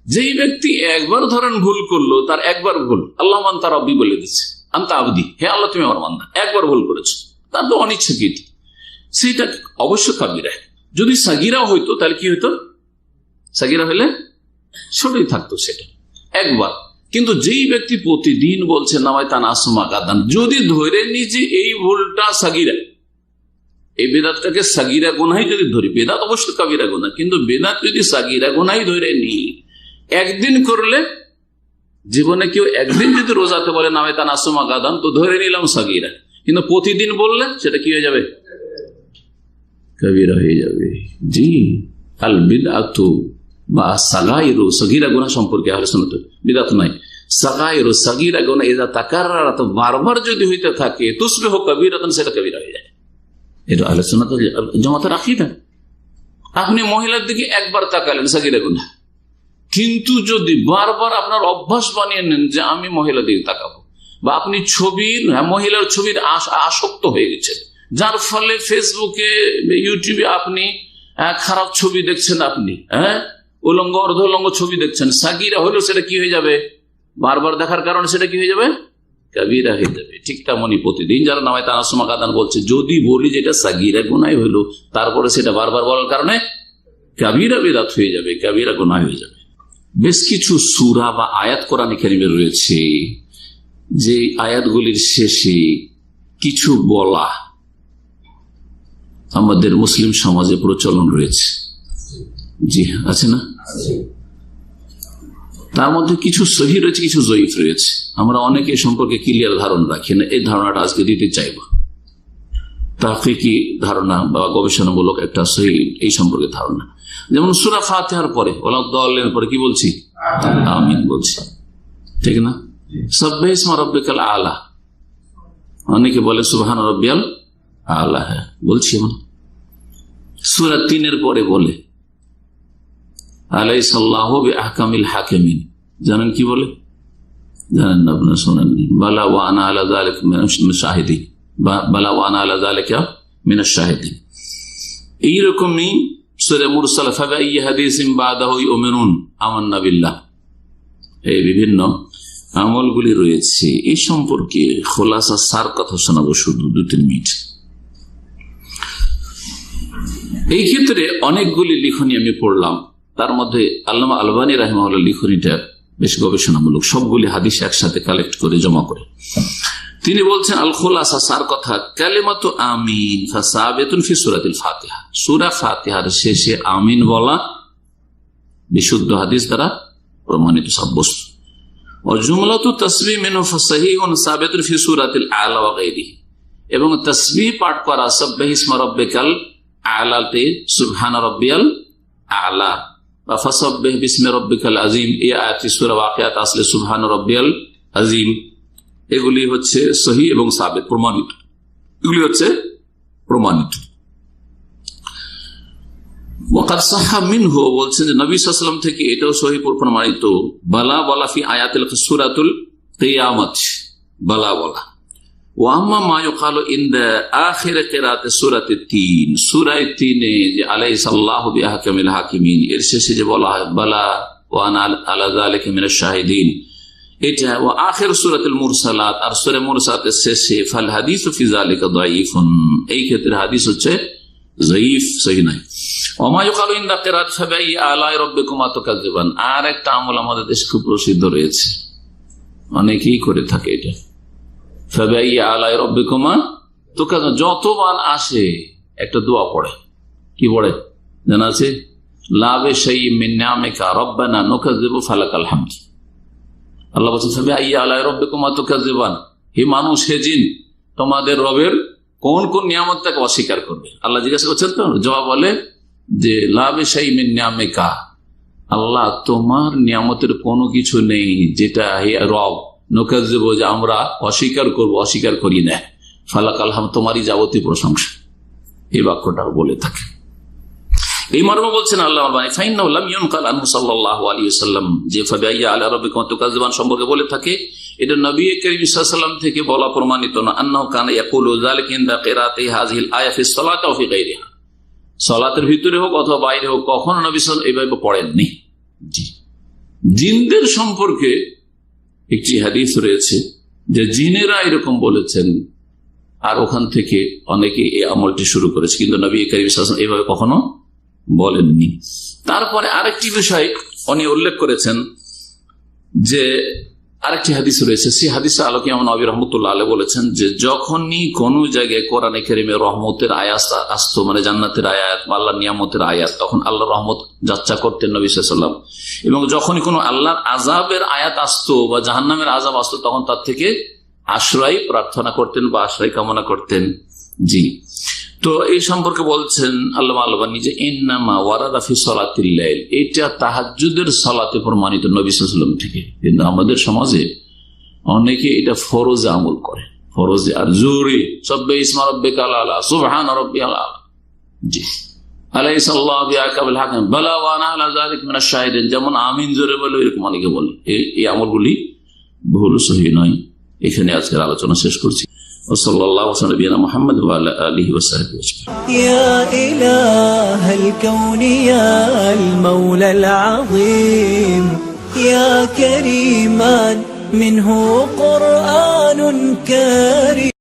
যেই ব্যক্তি একবার ধরেন ভুল করলো, তার একবার ভুল, আল্লাহ আনতা রাব্বি বলে দিচ্ছে, আনতা আবদি, হে আল্লাহ তুমি আমার বান্দা, একবার ভুল করেছো, তার তো অনিচ্ছাকৃত, সেটা অবশ্য কাবীরা। যদি সাগীরা হইতো তাহলে কি হইতো? সাগীরা হলে ছোটই থাকতো সেটা একবার। কিন্তু যেই ব্যক্তি প্রতিদিন বলছে নাওয়াইতা নাসুমা গাদান, যদি ধরে নিজে এই ভুলটা সাগীরা, এই বেদাতটাকে সাগীরা গুনাহই যদি ধরি, বেদাত অবশ্য কাবীরা গুনাহ, কিন্তু বেদাত যদি সাগীরা গুনাহই ধরে নি, একদিন করলে, জীবনে কেউ একদিন যদি রোজাতে বলে নাওয়াইতা নাসুমা গাদান, তো ধরে নিলাম সাগীরা, কিন্তু প্রতিদিন বললে সেটা কি হয়ে যাবে? কাবীরা হয়ে যাবে। জি, আল বিদআতু বা সাগাইরু, সাগীরা গুনাহ সম্পর্কে আহলে সুন্নাত বিদআত নাই, সাগাইরু সাগীরা গুনাহ ইযা তাকাররারাত, বারবার যদি হইতে থাকে, তুসবিহু কাবীরাতান, সেটা কাবীরা হয়ে যায়। এটা আহলে সুন্নাত ওয়াল জামাতের আকীদা। আপনি মহিলার দিকে একবার তাকালেন, সাগীরা গুনাহ, কিন্তু যদি বারবার আপনার অভ্যাস বানিয়ে নেন যে আমি মহিলা দিকে তাকাবো, বা আপনি ছবির মহিলার ছবির আসক্ত হয়ে গেছেন, যার ফলে ফেসবুকে ইউটিউবে আপনি খারাপ ছবি দেখছেন, আপনি উলঙ্গ অর্ধলঙ্গ ছবি দেখছেন, সাগিরা হলো সেটা কি হয়ে যাবে, বারবার দেখার কারণে সেটা কি হয়ে যাবে, কাবিরা হয়ে যাবে। ঠিক তেমনই প্রতিদিন যারা নামায় তানাসুমা কাদান বলছে, যদি বলি যেটা সাগিরা গুনাহ হলো, তারপরে সেটা বারবার বলার কারণে কাবিরা বিদআত হয়ে যাবে, কাবিরা গুনাহ হয়ে যাবে। বেশ কিছু সূরা বা আয়াত কোরআনে কারিমে রয়েছে, যে আয়াতগুলির শেষে কিছু বলা আমাদের মুসলিম সমাজে প্রচলন রয়েছে। জি আছে না? তার মধ্যে কিছু সহিহ রয়েছে, কিছু জয়ীফ রয়েছে। আমরা অনেকে সম্পর্কে ক্লিয়ার ধারণা রাখি না, এই ধারণাটা আজকে দিতে চাইব। তাহকিকি ধারণা বা গবেষণামূলক একটা সহিহ এই সম্পর্কে ধারণা। যেমন সূরা ফাতিহার পরে ওয়ালাদ-দাল্লিন পরে কি বলছি? আমিন বলছি, ঠিক না? সাব্বিহ ইসমা রাব্বিকাল আলা, অনেকে বলে সুবহান রাব্বিয়াল আলা, হ্যাঁ বলছি। আমরা সূরা ৩ পরে বলে আলাইসাল্লাহু বিআহকামিল হাকিমিন, জানেন কি বলে? জানেন না? আপনারা শোনেননি? বালা ওয়া আনা আলা যালিকা মিনাশ শাহিদিন, বালা ওয়া আনা আলা যালিকা মিনাশ শাহিদিন। এইরকমই সূরা মুরসালা ফাবিআইয়ি হাদিসিন বাদাহু ইউমিনুন আমান্না বিল্লাহ, এই বিভিন্ন আমলগুলি রয়েছে। এই সম্পর্কে খোলাসা সার কথা শোনাবো শুধু 2-3 মিনিট। এই ক্ষেত্রে অনেকগুলি লিখনি আমি পড়লাম, তার মধ্যে আল্লামা আলবানী রাহিমাহুল্লাহ লিখনিটা বেশ গবেষণামূলক, সবগুলি হাদিস একসাথে কালেক্ট করে জমা করে। তিনি বলছেন আল খুলাসা সার কথা, কালিমাতু আমিন ফাসাবিতুন ফি সূরাতিল ফাতিহা, সূরা ফাতিহার শেষে আমিন বলা বিশুদ্ধ হাদিস দ্বারা প্রমাণিত সাব্যস্ত। ওয়া জুমলাতু তাসবিহ মিনহু ফাসাহিহুন সাবিতুন ফি সূরাতিল আলা ওয়া গায়রিহি, এবং তাসবিহ পাঠ করা সাব্বিহ ইসমা রাব্বিকাল আলাতে সুবহান রাব্বিয়াল আলা বা ফাসাব্বিহ বিসমি রাব্বিকাল আযীম, এই আয়াতটি সূরা ওয়াকিয়াত আসলে সুবহান রাব্বিয়াল আযীম, এগুলি হচ্ছে সহিহ এবং সাবিত প্রমাণিত, এগুলি হচ্ছে প্রমাণিত। ওয়াকাদ সাহহা মিনহু, বলছেন যে নবী সাল্লাল্লাহু আলাইহি ওয়াসাল্লাম থেকে এটাও সহিহ প্রমাণিত, বালা বলা ফি আয়াতিল সূরাতুল কিয়ামত, বালা বলা। ওয়া আম্মা মা ইউকালু ইনদা আখির কিরাআতি সূরাতি ৩, সূরা ৩-এ যে আলাইসাল্লাহু বিআহকামিল হাকিমিন, এর শেষে যে বলা হয় বালা ওয়া আনা আলা যালিকা মিনাশ শাহিদিন, এটা ওয়া আখির সূরাতুল মুরসালাত, আর সূরা মুরসালাতের শেষে ফাল হাদিসু ফি যালিকা দাঈফুন, এই ক্ষেত্রে হাদিস হচ্ছে যঈফ, সহিহ নয়। ওয়া মা ইউকালু ইনদা কিরাআত ফাবিআইয়ি আলাই রাব্বিকুমা তুকাজ্জিবান, আর একটা আমল আমাদের দেশে খুব প্রসিদ্ধ রয়েছে, অনেকেই করে থাকে এটা, ফাবিআইয়ি আলাই রাব্বিকুমা তুকাজ্জিবান। যতবার আসে একটা দোয়া পড়ে, কি পড়ে জানা আছে? লা বিশাইইন মিন নিআমিকা রাব্বানা নুকাজ্জিবু ফালাকাল হামদ। আল্লাহ বলছেন ফাবিআইয়ি আলাই রাব্বিকুমা তুকাজ্জিবান, হে মানুষ, হে জিন, তোমাদের রবের কোন কোন নিয়ামতটাকে অস্বীকার করবে? আল্লাহ জিজ্ঞাসা করছেন, তো জবাব বলে যে লা বিশাইইন মিন নিআমিকা, আল্লাহ তোমার নিয়ামতের কোনো কিছু নেই যেটা হে রব নুকাজ্জিবু, যে আমরা অস্বীকার করব, অস্বীকার করি না, ফালাকাল হামদ, তোমারই যাবতীয় প্রশংসা, এই বাক্যটা বলে থাকে। এই মর্ম বলছেন আল্লাহ ফাইন্নাহু লাম ইউনকাল আনহু সাল্লাল্লাহু আলাইহি ওয়াসাল্লাম, যে ফাবিআইয়ি আলা রাব্বিকুমা তুকাজ্জিবান সম্পর্কে বলে থাকে, এটা নবী করিম সাল্লাল্লাহু আলাইহি ওয়াসাল্লাম থেকে বলা প্রমাণিত না। আন্নাহু কানা ইয়াকুলু যালিকা ইনদা কিরাআতি হাযিহিল আয়া ফিস সালাতি ওয়া ফি গায়রিহা, সালাতের ভিতরে হোক অথবা বাইরে হোক, কখনো নবী সাল্লাল্লাহু আলাইহি ওয়াসাল্লাম এইভাবে পড়েননি। জি, জিনদের সম্পর্কে একটি হাদিস রয়েছে যে জিনেরা এরকম বলেছেন, আর ওখান থেকে অনেকে এই আমলটি শুরু করেছে, কিন্তু নবী করিম সাল্লাল্লাহু আলাইহি ওয়াসাল্লাম এইভাবে কখনো বলেননি। তারপরে আরেকটি বিষয় উনি উল্লেখ করেছেন যে আরেকটি হাদিস রয়েছে, সেই হাদিসের আলোকে ইমাম নবী রাহমাতুল্লাহ আলাইহি বলেছেন যে যখনই কোন জায়গায় কোরআনে কারিমে রহমতের আয়াত আসতো, মানে জান্নাতের আয়াত বা আল্লাহর নিয়ামতের আয়াত, তখন আল্লাহর রহমত যাচ্ছা করতেন নবী সাল্লাল্লাহু আলাইহি ওয়াসাল্লাম, এবং যখনই কোনো আল্লাহর আযাবের আয়াত আসতো বা জাহান্নামের আযাব আসতো, তখন তার থেকে আশ্রয় প্রার্থনা করতেন বা আশ্রয় কামনা করতেন। জি, তো এই সম্পর্কে বলছেন আল্লামা আলবানী যে ইন্নামা ওয়ারাদা ফি সালাতিল লাইল, এটা তাহাজ্জুদের সালাতে প্রমাণিত নবী সাল্লাল্লাহু আলাইহি ওয়াসাল্লাম থেকে। কিন্তু আমাদের সমাজে অনেকে এটা ফরজে আমল করে, ফরজে আর জরুরি সাব্বিহ ইসমা রাব্বিকাল আলা সুবহান রাব্বিয়াল আলা। জি, আলাইসাল্লাহু বিআহকামিল হাকিম বালা ওয়া আনা আলা যালিকা মিনাশ শাহিদিন, যেমন আমিন জোরে বলে, এরকম অনেকে বলে। এই আমলগুলি ভুল, সহিহ নয়, এখানে আজকের আলোচনা শেষ করছি। ওসল্লাল্লাহু আলা নবিয়িনা মুহাম্মদ ওয়া আলা আলিহি ওয়া সাহবিহি আজমাইন। يا إله الكون يا المولى العظيم يا كريما منه قرآن كريم